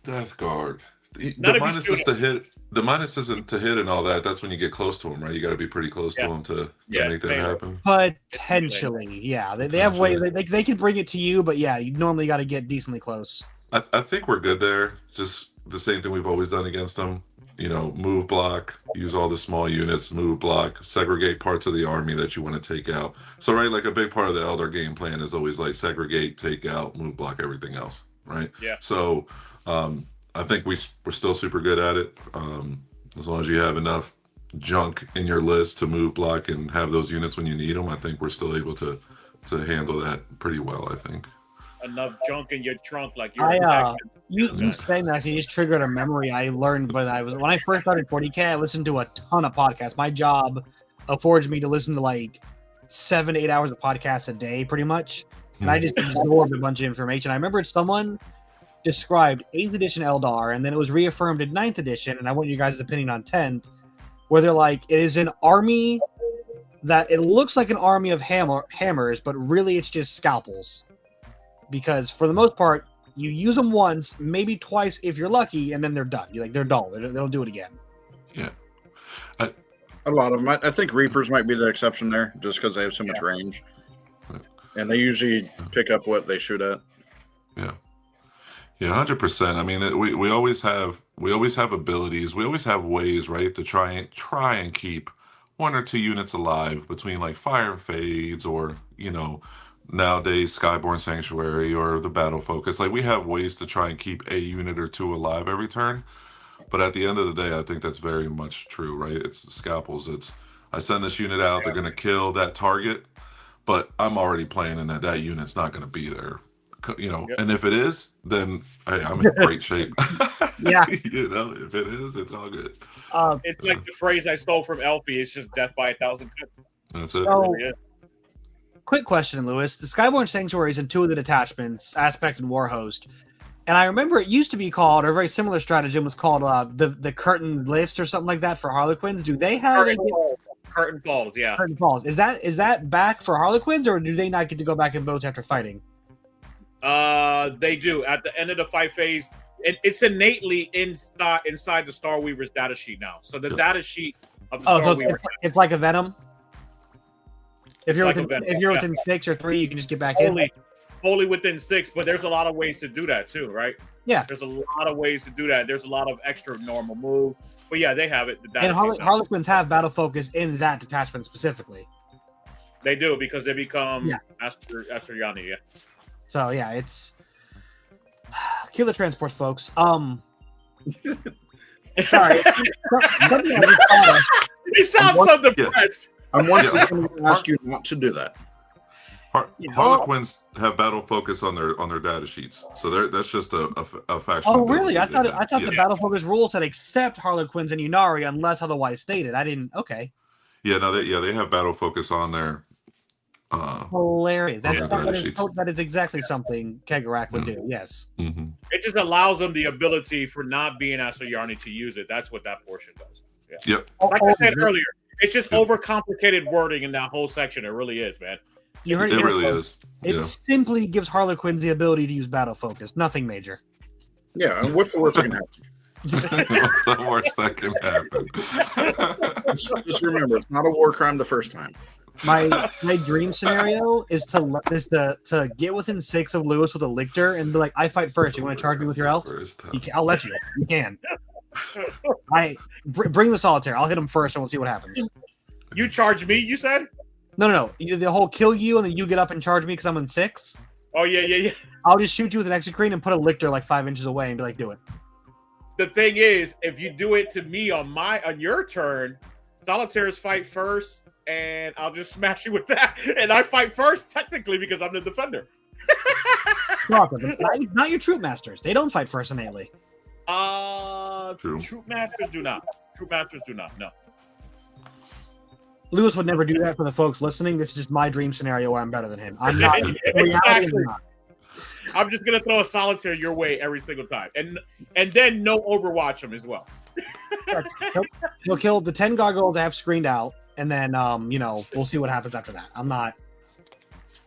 Death Guard. The Not if you minus shoot is to hit. The minus isn't to hit and all that. That's when you get close to them, right? You got to be pretty close to them to make that happen. Potentially, yeah. They have way they can bring it to you, but yeah, you normally got to get decently close. I think we're good there. Just the same thing we've always done against them. You know, move block, use all the small units, move block, segregate parts of the army that you want to take out. So, right, like a big part of the Eldar game plan is always like segregate, take out, move block, everything else, right? Yeah. So, I think we're still super good at it. As long as you have enough junk in your list to move block and have those units when you need them, I think we're still able to handle that pretty well, I think. Enough junk in your trunk, like you're you saying that actually just triggered a memory I learned when I first started 40K. I listened to a ton of podcasts. My job affords me to listen to like 7 to 8 hours of podcasts a day, pretty much, and I just absorbed a bunch of information. I remember someone described 8th edition Eldar, and then it was reaffirmed in 9th edition, and I want you guys' opinion on 10th, where they're like, it is an army that it looks like an army of hammers, but really it's just scalpels. Because for the most part, you use them once, maybe twice if you're lucky, and then they're done. They're dull. They don't do it again. Yeah. A lot of them. I think Reapers might be the exception there, just because they have so much range. And they usually pick up what they shoot at. Yeah. Yeah, 100%. I mean, we always have abilities. We always have ways, right, to try and keep 1 or 2 units alive between like fire fades or, nowadays Skyborn Sanctuary or the Battle Focus. Like we have ways to try and keep a unit or 2 alive every turn. But at the end of the day, I think that's very much true, right? It's scalpels. It's I send this unit out, they're going to kill that target, but I'm already planning that unit's not going to be there. And if it is, then I'm in great shape. Yeah. If it is, it's all good. It's like the phrase I stole from Elfy. It's just death by 1,000 cuts. That's it. So, quick question, Lewis. The Skyborn Sanctuary is in 2 of the detachments, Aspect and Warhost. And I remember it used to be called, or a very similar stratagem was called the Curtain Lifts or something like that for Harlequins. Do they have Curtain Falls, yeah. Curtain Falls. Is that back for Harlequins, or do they not get to go back in boats after fighting? They do. At the end of the fight phase, it's innately inside the Star Weaver's data sheet now. So the data sheet of the Star Weaver. It's like a Venom? If you're within 6 or 3, you can just get back in. Only within 6, but there's a lot of ways to do that too, right? Yeah. There's a lot of ways to do that. There's a lot of extra normal moves. But yeah, they have it. And Harlequins have battle focus in that detachment specifically. They do, because they become Asteriani, yeah. So yeah, it's killer transports, folks. Sorry. He sounds so depressed. I'm going to ask you not to do that. Harlequins have battle focus on their data sheets, so that's just a faction. Oh, really? I thought the battle focus rule said except Harlequins and Yunari unless otherwise stated. I didn't. Okay. Yeah, no, they have battle focus on their. Hilarious. That is exactly something Kegarak would do. Yes. Mm-hmm. It just allows them the ability for not being Asteriani to use it. That's what that portion does. Yeah. Yep. Like I said earlier, it's just overcomplicated wording in that whole section. It really is, man. You heard it really is. It simply gives Harlequins the ability to use battle focus. Nothing major. Yeah, and what's the worst that can happen? What's the worst that can happen? Just remember, it's not a war crime the first time. My dream scenario is to get within 6 of Lewis with a lictor and be like, I fight first. You want to charge me with your elf? I'll let you. You can. Bring the solitaire. I'll hit him first and we'll see what happens. You charge me, you said? No. The whole kill you and then you get up and charge me because I'm in 6. Oh yeah. I'll just shoot you with an execrete and put a lictor like 5 inches away and be like, do it. The thing is, if you do it to me on your turn, solitaires fight first, and I'll just smash you with that. And I fight first, technically, because I'm the defender. Not your troop masters. They don't fight first innately. True. Troop masters do not. Troop masters do not. No. Lewis would never do that for the folks listening. This is just my dream scenario where I'm better than him. I'm not. Exactly. I'm just gonna throw a solitaire your way every single time, and then no Overwatch him as well. He'll kill the 10 gargoyles I have screened out, and then we'll see what happens after that. I'm not.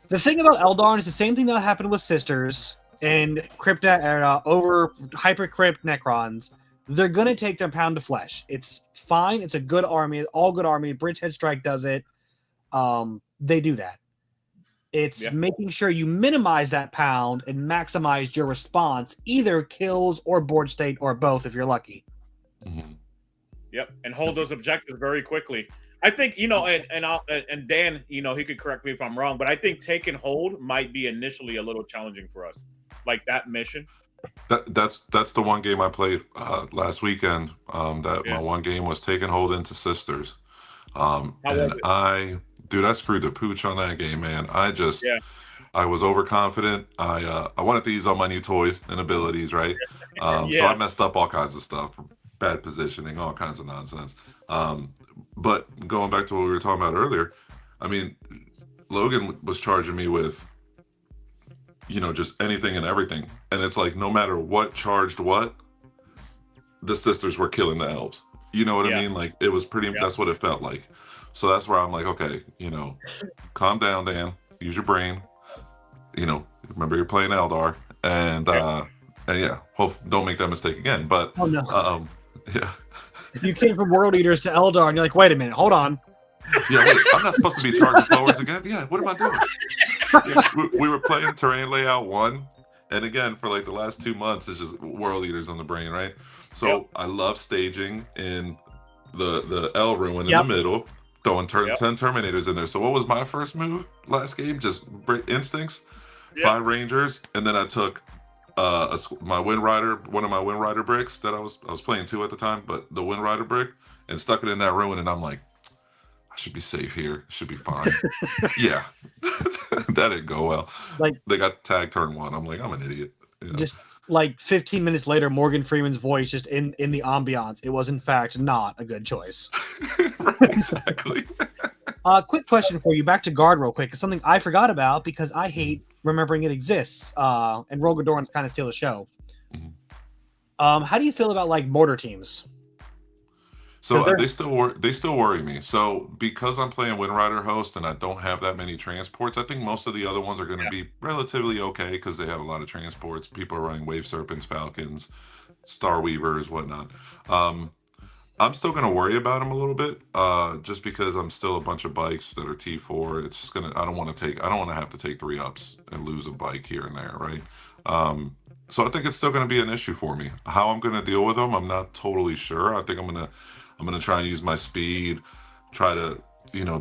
The thing about Eldar is the same thing that happened with Sisters and over Hypercrypt Necrons. They're gonna take their pound of flesh. It's fine. It's a good army. All good army. Bridgehead Strike does it. They do that. It's making sure you minimize that pound and maximize your response, either kills or board state or both if you're lucky. Mm-hmm. Yep, and hold those objectives very quickly. I think and Dan, he could correct me if I'm wrong, but I think take and hold might be initially a little challenging for us, like that mission. That's the one game I played last weekend. My one game was take and hold into Sisters, Dude, I screwed the pooch on that game, man. I was overconfident. I wanted to use all my new toys and abilities, right? So I messed up all kinds of stuff, bad positioning, all kinds of nonsense. But going back to what we were talking about earlier, I mean, Logan was charging me with, just anything and everything. And it's like, no matter what charged what, the Sisters were killing the elves. You know what I mean? Like, it was pretty, that's what it felt like. So that's where I'm like, okay, calm down, Dan. Use your brain. Remember you're playing Eldar, and don't make that mistake again. But if you came from World Eaters to Eldar, and you're like, wait a minute, hold on. Yeah, wait, I'm not supposed to be charging forwards again. Yeah, what am I doing? We were playing Terrain Layout 1, and again for like the last 2 months, it's just World Eaters on the brain, right? So I love staging in the L ruin in the middle. Throwing 10 Terminators in there. So what was my first move last game? Just instincts, 5 Rangers, and then I took my Wind Rider, one of my Wind Rider bricks that I was playing 2 at the time, but the Wind Rider brick, and stuck it in that ruin, and I'm like, I should be safe here. It should be fine. Yeah, that didn't go well. Like, they got tagged turn 1. I'm like, I'm an idiot. Just like 15 minutes later, Morgan Freeman's voice just in the ambiance. It was in fact not a good choice. Right, exactly. Quick question for you. Back to guard real quick. It's something I forgot about because I hate remembering it exists. And Rogadorans kind of steal the show. Mm-hmm. How do you feel about like mortar teams? So they still worry me. So because I'm playing Wind Rider host and I don't have that many transports, I think most of the other ones are going to be relatively okay because they have a lot of transports. People are running Wave Serpents, Falcons, Star Weavers, whatnot. I'm still going to worry about them a little bit, just because I'm still a bunch of bikes that are T4. It's just I don't want to have to take 3 ups and lose a bike here and there, right? So I think it's still going to be an issue for me. How I'm going to deal with them, I'm not totally sure. I think I'm going to try and use my speed, try to,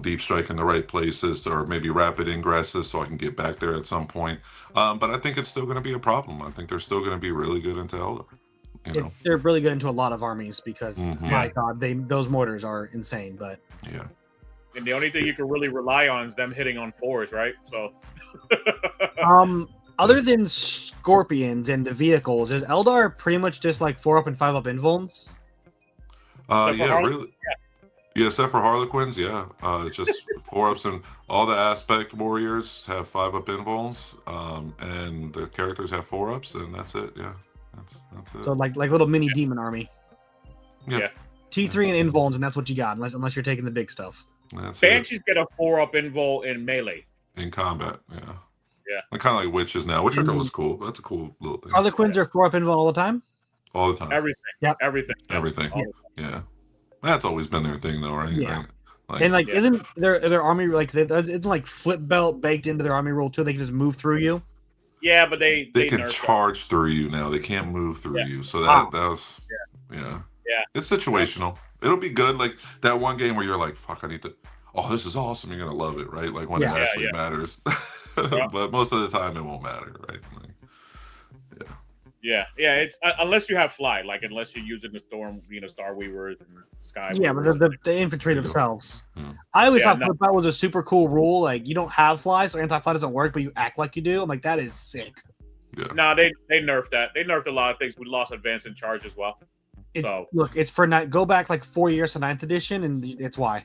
deep strike in the right places, or maybe rapid ingresses so I can get back there at some point. But I think it's still going to be a problem. I think they're still going to be really good into Eldar. They're really good into a lot of armies because, my God, those mortars are insane. But and the only thing you can really rely on is them hitting on 4s, right? So, other than Scorpions and the vehicles, is Eldar pretty much just like 4-up and 5-up invulns? Really. Yeah, except for Harlequins, just 4-ups, and all the aspect warriors have 5-up invulns, and the characters have 4-ups, and that's it. Yeah, that's it. So like little mini demon army. Yeah. T3 and invulns, and that's what you got, unless you're taking the big stuff. Banshees get a 4-up invul in melee. In combat, yeah. Kind of like witches now, which I thought was cool. That's a cool little thing. Harlequins are 4-up invul all the time. All the time. Everything. Yep. Everything. Yeah. That's always been their thing, though, right? Yeah. Isn't their army it's like flip belt baked into their army rule too? They can just move through you. Yeah, but they can charge through you now. They can't move through you. So that was It's situational. It'll be good. Like that one game where you're like, fuck, I need to. oh, this is awesome, you're gonna love it, right? Like when it Yeah. actually matters. But most of the time it won't matter, right? Like, yeah. It's unless you have fly, like unless you're using the storm, Star Weavers and Sky. Yeah, but the infantry themselves. Hmm. I always thought that was a super cool rule. Like, you don't have fly, so anti-fly doesn't work, but you act like you do. I'm like, that is sick. Yeah. No, they nerfed that. They nerfed a lot of things. We lost advance in charge as well. Look, it's for go back like 4 years to 9th edition, and it's why.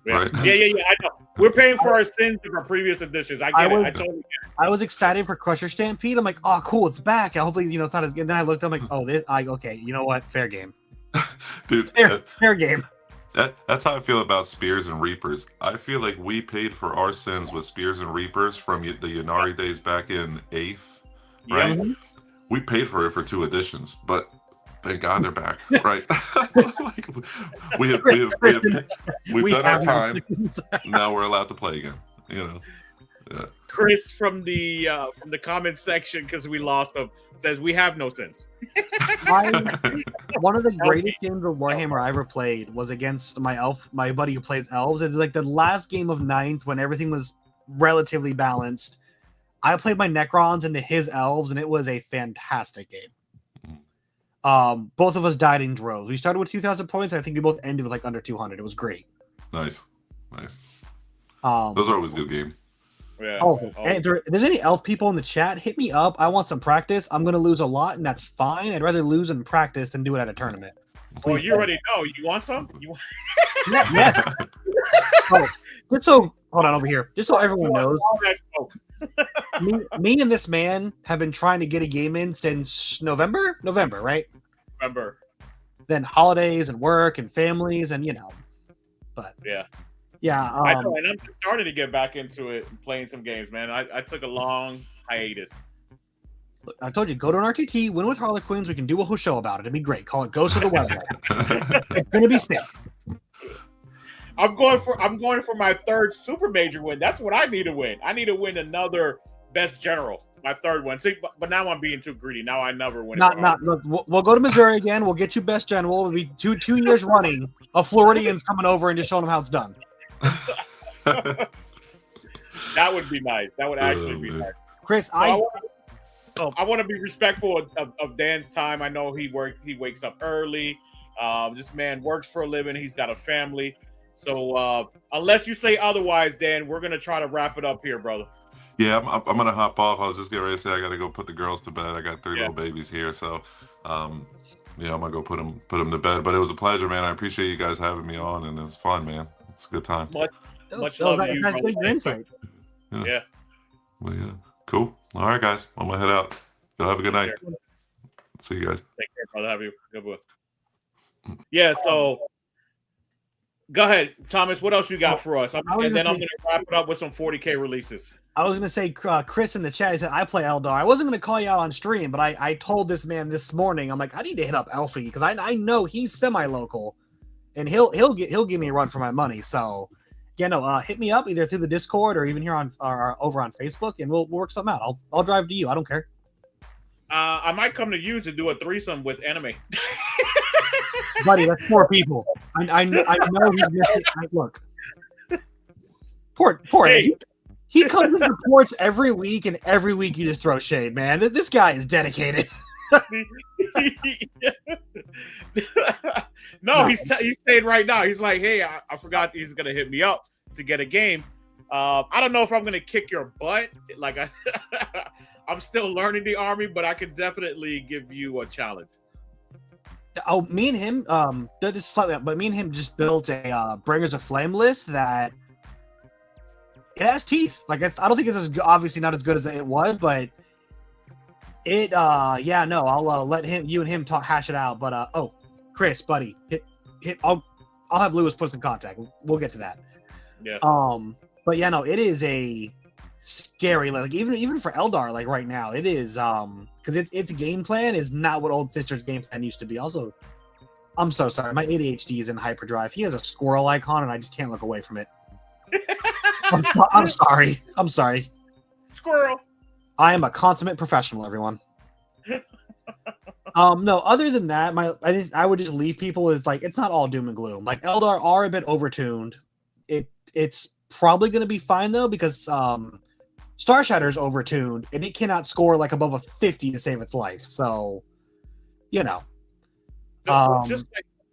Yeah. Right. Yeah. I know. We're paying for our sins of our previous editions. I get it. I totally get it. I was excited for Crusher Stampede. I'm like, oh, cool, it's back. Hopefully, it's not as good. Then I looked, I'm like, oh, okay, you know what? Fair game. Dude, fair game. That's how I feel about Spears and Reapers. I feel like we paid for our sins with Spears and Reapers from the Yanari days back in 8th, right? Yeah. We paid for it for 2 editions, but thank God they're back, right? Like, we've done our time. Now we're allowed to play again. Yeah. Chris from the comment section, because we lost him, says we have no sense. One of the greatest games of Warhammer I ever played was against my buddy who plays elves. It's like the last game of 9th when everything was relatively balanced. I played my Necrons into his elves, and it was a fantastic game. Both of us died in droves. We started with 2,000 points. And I think we both ended with like under 200. It was great. Nice. Those are always good games. Yeah. And if there's any elf people in the chat, hit me up. I want some practice. I'm going to lose a lot, and that's fine. I'd rather lose in practice than do it at a tournament. Well, you already know. You want some? Yeah. Just so, hold on over here. Just so everyone knows, me and this man have been trying to get a game in since November, right? November. Then holidays and work and families and but yeah. I know, and I'm just starting to get back into it and playing some games, man. I took a long hiatus. Look, I told you, go to an RTT, win with Harlequins. We can do a whole show about it. It'd be great. Call it Ghost of the Weather. It's gonna be sick. I'm going for my 3rd super major win. That's what I need to win. I need to win another best general, my 3rd one. See, but now I'm being too greedy. Now I never win. Look, we'll go to Missouri again. We'll get you best general. It'll be two years running of Floridians coming over and just showing them how it's done. That would be nice. That would actually be nice. Chris, I want to be respectful of Dan's time. I know he wakes up early. This man works for a living. He's got a family. So unless you say otherwise, Dan, we're gonna try to wrap it up here, brother. Yeah, I'm gonna hop off. I was just getting ready to say I gotta go put the girls to bed. I got 3 little babies here, so I'm gonna go put them to bed. But it was a pleasure, man. I appreciate you guys having me on, and it was fun, man. It's a good time. Much love to you, brother. Insight. Yeah. Well, yeah. Cool. All right, guys. I'm gonna head out. Y'all have a good night. See you guys. Take care, brother. Have you good one. Yeah. So. Go ahead, Thomas. What else you got for us? I'm going to wrap it up with some 40K releases. I was going to say, Chris in the chat, he said, I play Eldar. I wasn't going to call you out on stream, but I told this man this morning, I'm like, I need to hit up Elfy because I know he's semi-local, and he'll give me a run for my money. So, hit me up either through the Discord or even here or over on Facebook, and we'll work something out. I'll drive to you. I don't care. I might come to you to do a threesome with anime. Buddy, that's 4 people. I know he's missing. Look, poor. Hey. He comes and reports every week, and every week you just throw shade, man. This guy is dedicated. No, he's saying right now. He's like, hey, I forgot he's gonna hit me up to get a game. I don't know if I'm gonna kick your butt. Like I'm still learning the army, but I can definitely give you a challenge. Oh, me and him, just slightly up, but me and him just built a Bringers of Flame list that it has teeth. Like I don't think it's obviously not as good as it was, but it, I'll let you and him hash it out. But Chris, buddy, I'll have Lewis put us in contact. We'll get to that. Yeah. But it is a scary, like even for Eldar, like right now, it is because its game plan is not what Old Sister's game plan used to be. Also, I'm so sorry, my ADHD is in hyperdrive. He has a squirrel icon, and I just can't look away from it. I'm sorry. Squirrel. I am a consummate professional, everyone. No, other than that, I would just leave people with like it's not all doom and gloom. Like Eldar are a bit overtuned. It's probably going to be fine though, because Star Shatter's overtuned and it cannot score like above a 50 to save its life. So, you know,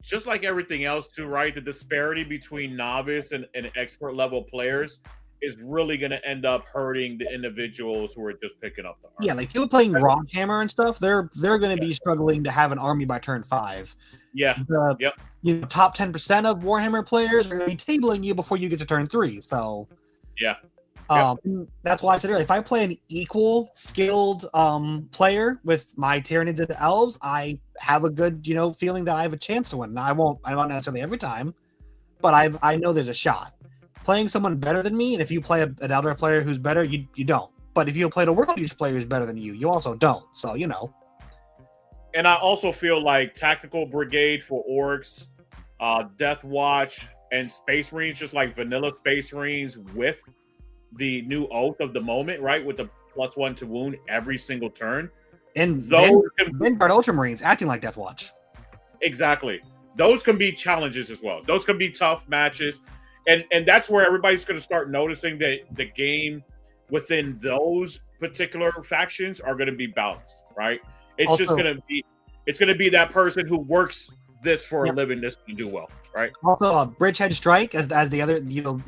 just like everything else too, right? The disparity between novice and expert level players is really going to end up hurting the individuals who are just picking up the army. Yeah, like people playing Rockhammer and stuff, they're going to be struggling to have an army by turn 5. Yeah. You know, top 10% of Warhammer players are going to be tabling you before you get to turn 3. So yeah. That's why I said earlier, if I play an equal skilled player with my Tyranids and Elves, I have a good, you know, feeling that I have a chance to win. Now, I won't necessarily every time, but I know there's a shot. Playing someone better than me, and if you play an Eldar player who's better, you don't. But if you play a World Use player who's better than you also don't. So, you know. And I also feel like Tactical Brigade for Orcs, Death Watch, and Space Marines, just like vanilla Space Marines with the new oath of the moment, right? With the +1 to wound every single turn. And those Vanguard Ultramarines acting like Death Watch. Exactly. Those can be challenges as well. Those can be tough matches. And that's where everybody's going to start noticing that the game within those particular factions are going to be balanced, right? It's also, just going to be that person who works this for a living, this can do well, right? Also, Bridgehead Strike, as the other, you know,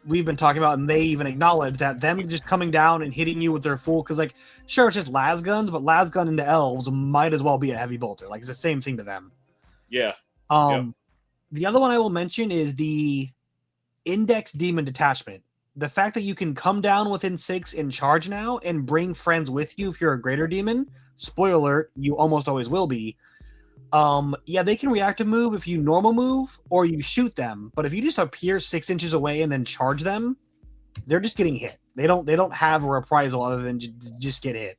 we've been talking about, and they even acknowledge that them just coming down and hitting you with their full, because like, sure, it's just las guns, but las gun into elves might as well be a heavy bolter. Like, it's the same thing to them. Yeah. The other one I will mention is the Index Demon Detachment. The fact that you can come down within 6 and charge now and bring friends with you if you're a greater demon. Spoiler alert, you almost always will be. Yeah, they can react to move if you normal move or you shoot them. But if you just appear 6 inches away and then charge them, they're just getting hit. They don't have a reprisal other than just get hit.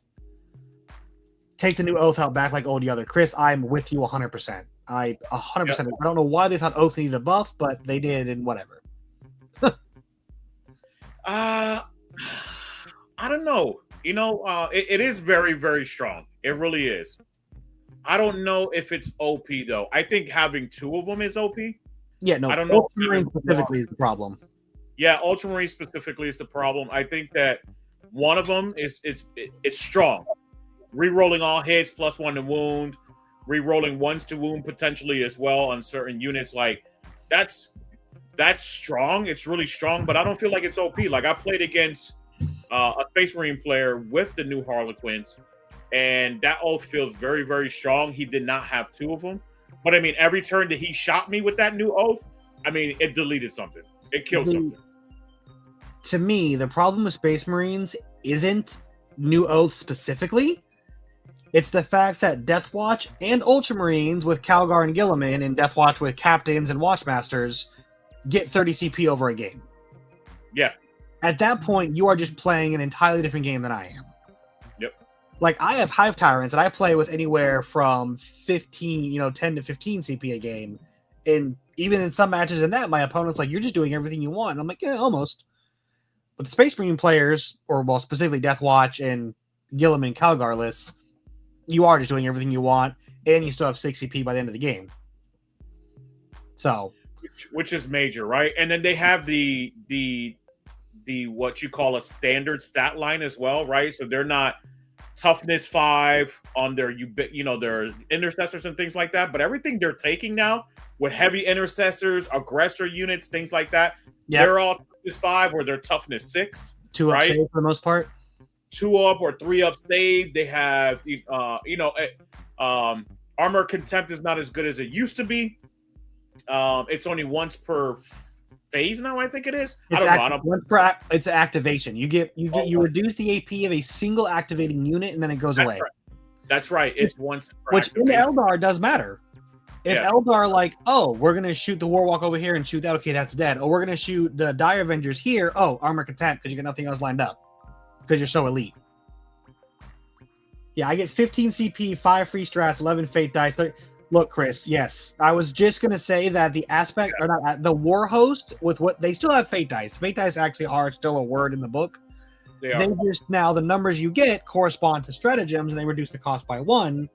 Take the new oath out back like old Other. Chris, I'm with you 100%. I 100%. Yep. I don't know why they thought oath needed a buff, but they did, and whatever. I don't know. You know, it is very, very strong. It really is. I don't know if it's OP though. I think having 2 of them is OP. Yeah, no. I don't know. Ultramarine specifically is the problem. Yeah, Ultramarine specifically is the problem. I think that one of them is it's strong. Rerolling all hits +1 to wound, rerolling 1s to wound potentially as well on certain units. Like that's strong. It's really strong, but I don't feel like it's OP. Like I played against a Space Marine player with the new Harlequins, and that oath feels very, very strong. He did not have 2 of them, but I mean, every turn that he shot me with that new oath, I mean, it deleted something. It killed something. To me, the problem with Space Marines isn't new oath specifically. It's the fact that Death Watch and Ultramarines with Calgar and Gilliman, and Death Watch with Captains and Watchmasters get 30 CP over a game. Yeah. At that point, you are just playing an entirely different game than I am. Yep. Like, I have Hive Tyrants, and I play with anywhere from 10 to 15 CP a game. And even in some matches in that, my opponent's like, you're just doing everything you want. And I'm like, yeah, almost. But the Space Marine players, or well, specifically Death Watch and Gilliman Calgar lists, you are just doing everything you want, and you still have 6 CP by the end of the game. So... Which is major, right? And then they have the what you call a standard stat line as well, right? So they're not toughness 5 on their their intercessors and things like that, but everything they're taking now with heavy intercessors, aggressor units, things like that, they're all toughness 5 or they're toughness 6. 2 up save for the most part. 2 up or 3 up save. They have armor contempt is not as good as it used to be. It's only once per phase now, I think it is. It's activation. You reduce the AP of a single activating unit, and then it goes away. Right. That's right. It's once. Which in Eldar does matter. If Eldar like, oh, we're gonna shoot the Warwalk over here and shoot that, okay, that's dead. Oh, we're gonna shoot the Dire Avengers here. Oh, armor contempt because you got nothing else lined up because you're so elite. Yeah, I get 15 CP, 5 free strats, 11 fate dice. Look, Chris, yes. I was just going to say that the aspect, or not, the war host, with what they still have fate dice. Fate dice actually are still a word in the book. They just, now the numbers you get correspond to stratagems, and they reduce the cost by 1.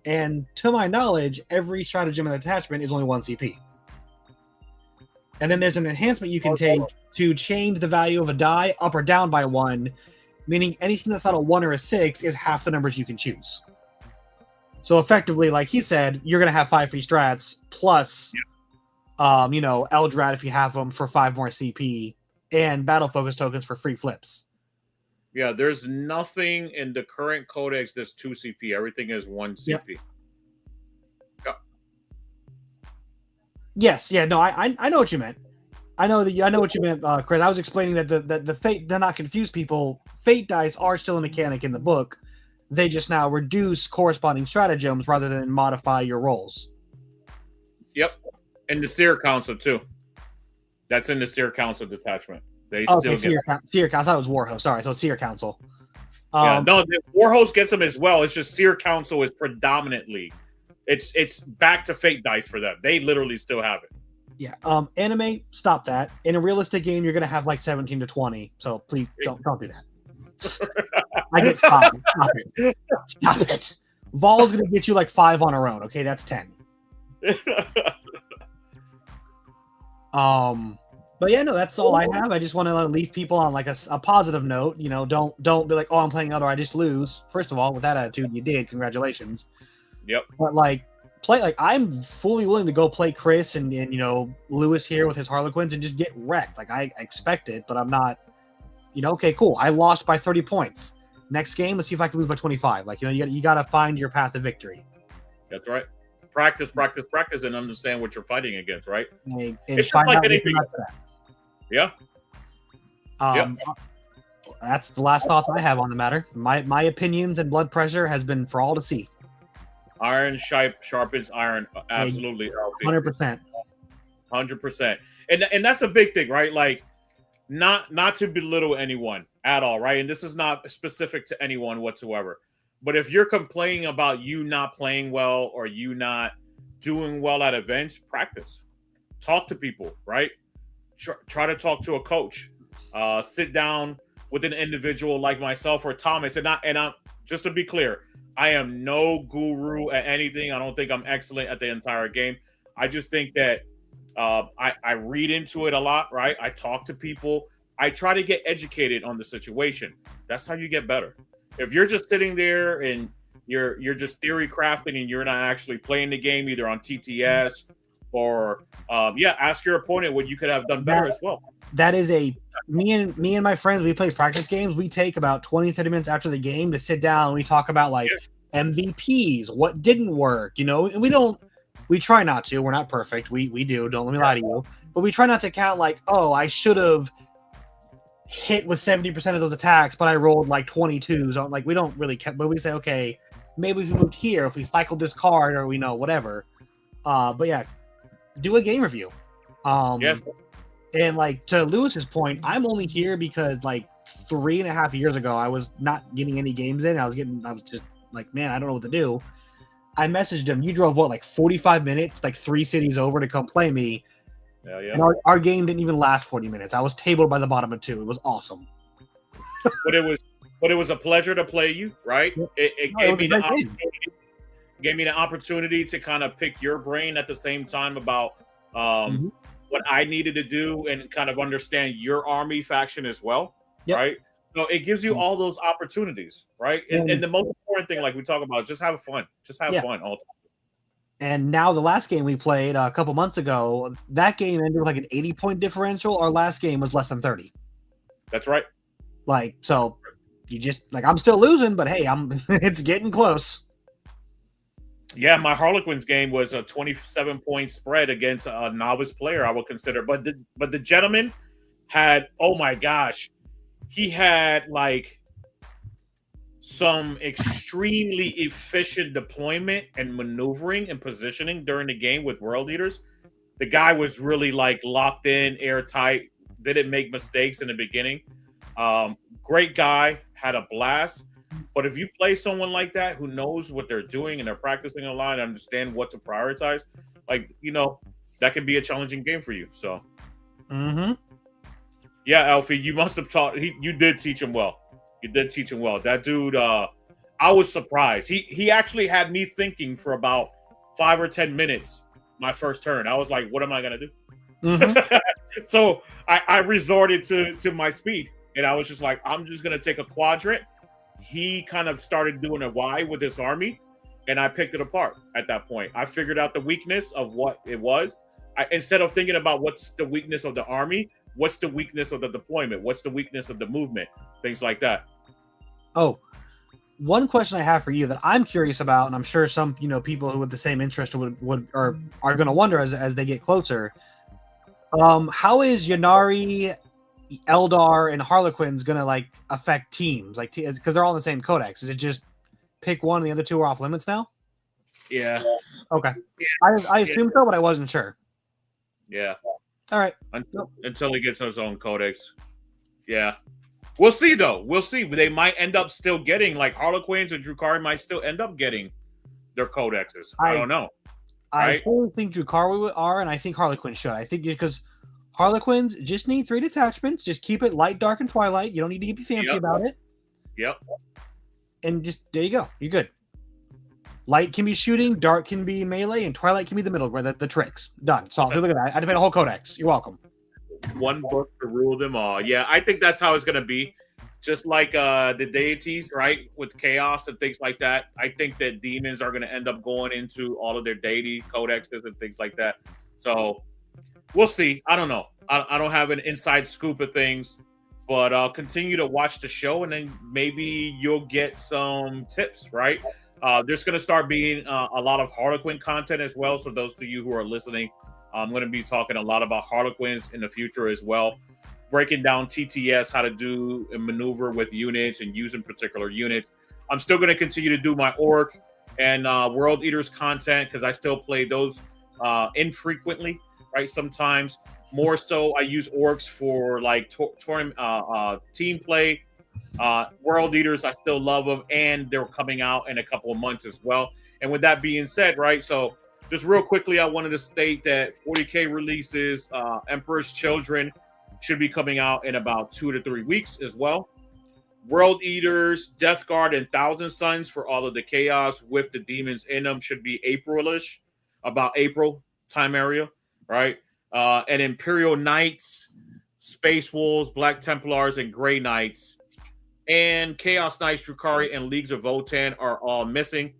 And to my knowledge, every stratagem and attachment is only 1 CP. And then there's an enhancement you can take to change the value of a die up or down by 1, meaning anything that's not a 1 or a 6 is half the numbers you can choose. So effectively, like he said, you're going to have 5 free strats plus, Eldrad if you have them for 5 more CP and battle focus tokens for free flips. Yeah, there's nothing in the current codex that's 2 CP. Everything is 1 CP. Yep. Yes, yeah, no, I know what you meant. I know what you meant, Chris. I was explaining that the fate, to not confuse people, fate dice are still a mechanic in the book. They just now reduce corresponding stratagems rather than modify your rolls. Yep, and the Seer Council too. That's in the Seer Council detachment. They still get Seer Council. I thought it was Warhost. Sorry, so it's Seer Council. Warhost gets them as well. It's just Seer Council is predominantly. It's back to fate dice for them. They literally still have it. Yeah. Anime, stop that. In a realistic game, you're gonna have like 17 to 20. So please don't do that. I get 5. Stop it. Vol's gonna get you like 5 on her own. Okay, that's 10. But yeah, no, that's all I have. I just want to leave people on like a positive note. Don't be like, oh, I'm playing Eldar, I just lose. First of all, with that attitude, you did. Congratulations. Yep. But I'm fully willing to go play Chris and Lewis here with his Harlequins and just get wrecked. Like I expect it, but I'm not. Okay, cool. I lost by 30 points. Next game, let's see if I can lose by 25. You got to find your path to victory. That's right. Practice, and understand what you're fighting against. Right. And it's just like anything. Yeah. That's the last thoughts I have on the matter. My opinions and blood pressure has been for all to see. Iron sharpens iron. Absolutely. 100%. 100%. And that's a big thing, right? Like, not to belittle anyone at all, right? And this is not specific to anyone whatsoever. But if you're complaining about you not playing well or you not doing well at events, practice. Talk to people, right? Try to talk to a coach. Sit down with an individual like myself or Thomas. And I'm just to be clear, I am no guru at anything. I don't think I'm excellent at the entire game. I just think that I read into it a lot, right? I talk to people. I try to get educated on the situation. That's how you get better. If you're just sitting there and you're just theory crafting and you're not actually playing the game either on TTS or ask your opponent what you could have done better as well. That is me and my friends, we play practice games. We take about 20-30 minutes after the game to sit down and we talk about MVPs, what didn't work, and we try not to. We're not perfect. We do, don't let me lie to you. But we try not to count I should have hit with 70% of those attacks, but I rolled 22s. We don't really count, but we say, okay, maybe if we moved here, if we cycled this card or whatever. But yeah, do a game review. Yes. And to Lewis's point, I'm only here because 3.5 years ago, I was not getting any games in. I was just man, I don't know what to do. I messaged him. You drove 45 minutes, 3 cities over to come play me. Yeah. And our game didn't even last 40 minutes. I was tabled by the bottom of 2. It was awesome. But it was a pleasure to play you, right? It gave me the opportunity to kind of pick your brain at the same time about what I needed to do and kind of understand your army faction as well, right? So it gives you all those opportunities, right? And the most important thing, like we talk about, is just have fun. Just have fun all the time. And now the last game we played a couple months ago, that game ended with an 80-point differential. Our last game was less than 30. That's right. So you just I'm still losing, but hey, it's getting close. Yeah, my Harlequins game was a 27-point spread against a novice player, I would consider. But the gentleman had, oh my gosh, he had some extremely efficient deployment and maneuvering and positioning during the game with world leaders. The guy was really locked in, airtight, didn't make mistakes in the beginning. Great guy, had a blast. But if you play someone like that who knows what they're doing and they're practicing a lot and understand what to prioritize, that can be a challenging game for you. So, yeah, Elfy, you must have taught. You did teach him well. You did teach him well. That dude, I was surprised. He actually had me thinking for about 5 or 10 minutes my first turn. I was like, what am I gonna do? Mm-hmm. So I resorted to my speed, and I was just like, I'm just gonna take a quadrant. He kind of started doing a Y with his army, and I picked it apart at that point. I figured out the weakness of what it was. Instead of thinking about what's the weakness of the army, what's the weakness of the deployment, what's the weakness of the movement, things like that. Oh, one question I have for you that I'm curious about, and I'm sure some people who with the same interest would are going to wonder as they get closer. How is Ynnari, Eldar, and Harlequins going to like affect teams? Like, because they're all in the same codex. Is it just pick one and the other two are off limits now? Yeah. Okay. Yeah. I assumed so, but I wasn't sure. Yeah. All right. Until he gets his own codex. Yeah. We'll see, though. We'll see. They might end up still getting, like, Harlequins and Drukhari might still end up getting their codexes. I don't know. I fully think Drukhari are, and I think Harlequins should. I think because Harlequins just need 3 detachments. Just keep it light, dark, and twilight. You don't need to be fancy about it. Yep. And just, there you go. You're good. Light can be shooting, dark can be melee, and twilight can be the middle, where the tricks. Done. So look at that. I made a whole codex. You're welcome. One book to rule them all. Yeah, I think that's how it's going to be. Just like the deities, right? With chaos and things like that. I think that demons are going to end up going into all of their deity codexes and things like that. So we'll see. I don't know. I don't have an inside scoop of things, but I'll continue to watch the show, and then maybe you'll get some tips, right? There's going to start being a lot of Harlequin content as well. So those of you who are listening, I'm going to be talking a lot about Harlequins in the future as well, breaking down TTS, how to do and maneuver with units and using particular units. I'm still going to continue to do my Orc and World Eaters content because I still play those infrequently, right? Sometimes more so I use Orcs for like team play. World Eaters, I still love them, and they're coming out in a couple of months as well. And with that being said, right, so just real quickly, I wanted to state that 40K releases, Emperor's Children should be coming out in about 2 to 3 weeks as well. World Eaters, Death Guard, and Thousand Suns for all of the chaos with the demons in them should be April-ish, about April time area, right? And Imperial Knights, Space Wolves, Black Templars, and Grey Knights, and Chaos Knights, Drukhari, and Leagues of Votann are all missing.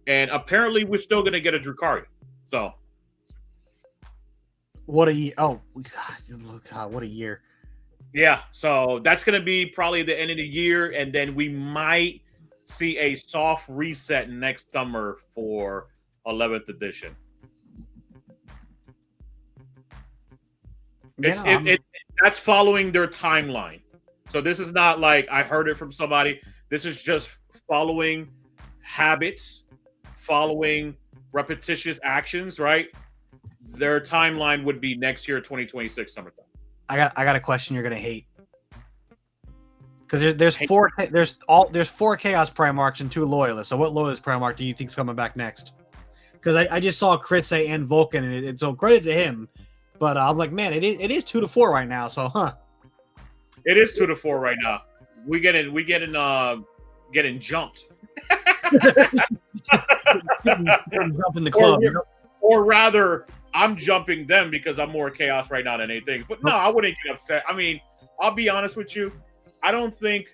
And apparently we're still going to get a Drukhari. So. What a year. Oh, God, what a year. Yeah, so that's going to be probably the end of the year, and then we might see a soft reset next summer for 11th edition. That's following their timeline. So this is not like I heard it from somebody. This is just following habits, following repetitious actions, right? Their timeline would be next year, 2026 summertime. I got a question you're gonna hate. Because there's 4 Chaos Primarchs and 2 Loyalists. So what Loyalist Primarch do you think's coming back next? Because I just saw Chris say and Vulcan, and it's so credit to him. But I'm like, man, it is 2 to 4 right now. So It is 2 to 4 right now. We getting jumped. Jumping the club. Or rather, I'm jumping them because I'm more chaos right now than anything. But no, I wouldn't get upset. I mean, I'll be honest with you. I don't think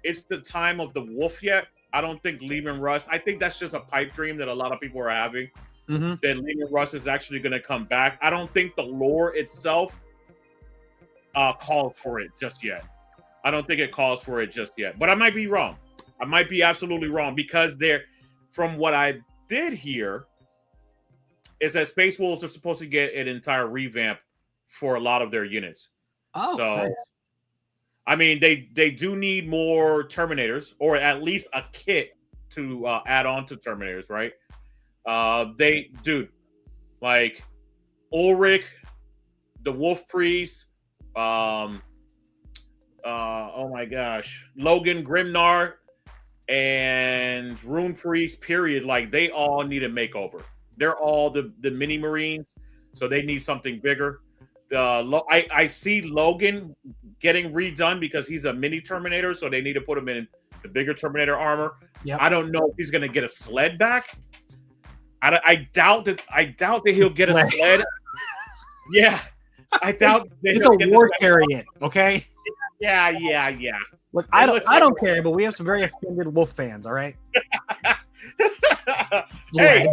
it's the time of the wolf yet. I don't think Leaving Russ. I think that's just a pipe dream that a lot of people are having. Mm-hmm. That Leaving Russ is actually going to come back. I don't think the lore itself calls for it just yet. I don't think it calls for it just yet. But I might be wrong. I might be absolutely wrong because from what I did hear, is that Space Wolves are supposed to get an entire revamp for a lot of their units. Oh, so nice. I mean, they do need more Terminators, or at least a kit to add on to Terminators, right? Like Ulrich, the Wolf Priest, oh my gosh, Logan Grimnar, and Rune Priest, period. Like, they all need a makeover. They're all the mini Marines, so they need something bigger. I see Logan getting redone because he's a mini Terminator, so they need to put him in the bigger Terminator armor. Yep. I don't know if he's going to get a sled back. I doubt that he'll get a sled. Yeah, It's a war chariot, I doubt it's a war chariot. Okay. Yeah. Look, I don't care, but we have some very offended wolf fans. All right. Hey,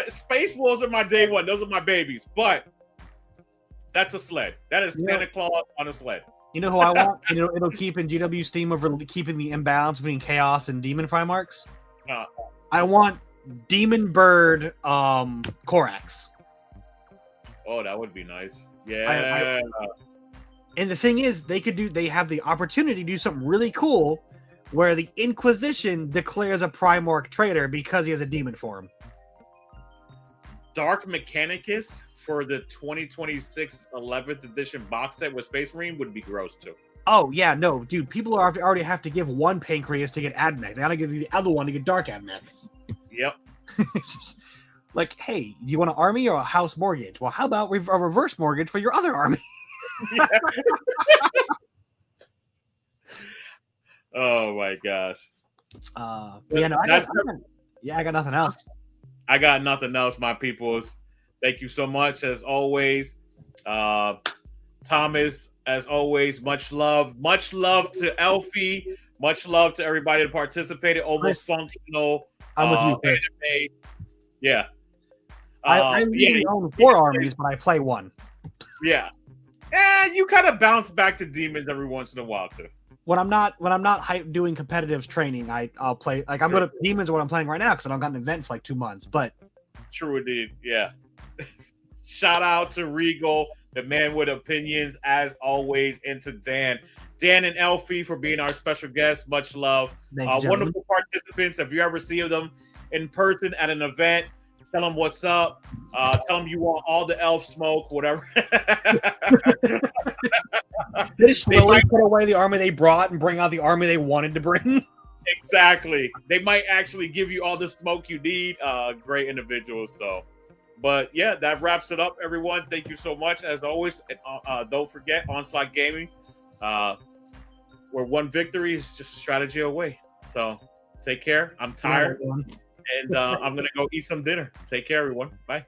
Space Wolves are my day one. Those are my babies. But that's a sled. That is Santa Claus on a sled. You know who I want? It'll keep in GW's theme of keeping the imbalance between Chaos and Demon Primarchs. I want Demon Bird Korax. Oh, that would be nice. Yeah. And the thing is, they have the opportunity to do something really cool where the Inquisition declares a Primarch traitor because he has a demon form. Dark Mechanicus for the 2026 11th edition box set with Space Marine would be gross too. Oh, yeah, no, dude. People already have to give one Pancreas to get Admech. They gotta give the other one to get Dark Admech. Yep. Like, hey, you want an army or a house mortgage? Well, how about a reverse mortgage for your other army? Oh my gosh. I got nothing else. I got nothing else, my peoples. Thank you so much, as always. Thomas, as always, much love. Much love to Elfy. Much love to everybody that participated. Almost functional. I'm with you, Chris. Yeah. I legally own 4 armies, but I play 1. Yeah. And you kind of bounce back to demons every once in a while too. When I'm not doing competitive training, I'll play demons are what I'm playing right now because I don't got an event for like 2 months. But true indeed, yeah. Shout out to Regal, the man with opinions, as always, and to Dan and Elfy for being our special guests. Much love. Wonderful participants. If you ever see them in person at an event, tell them what's up. Tell them you want all the elf smoke, whatever. They might put away the army they brought and bring out the army they wanted to bring. Exactly. They might actually give you all the smoke you need. Great individuals. So, but yeah, that wraps it up, everyone. Thank you so much, as always. And, don't forget, Onslaught Gaming, where one victory is just a strategy away. So, take care. I'm tired. And I'm going to go eat some dinner. Take care, everyone. Bye.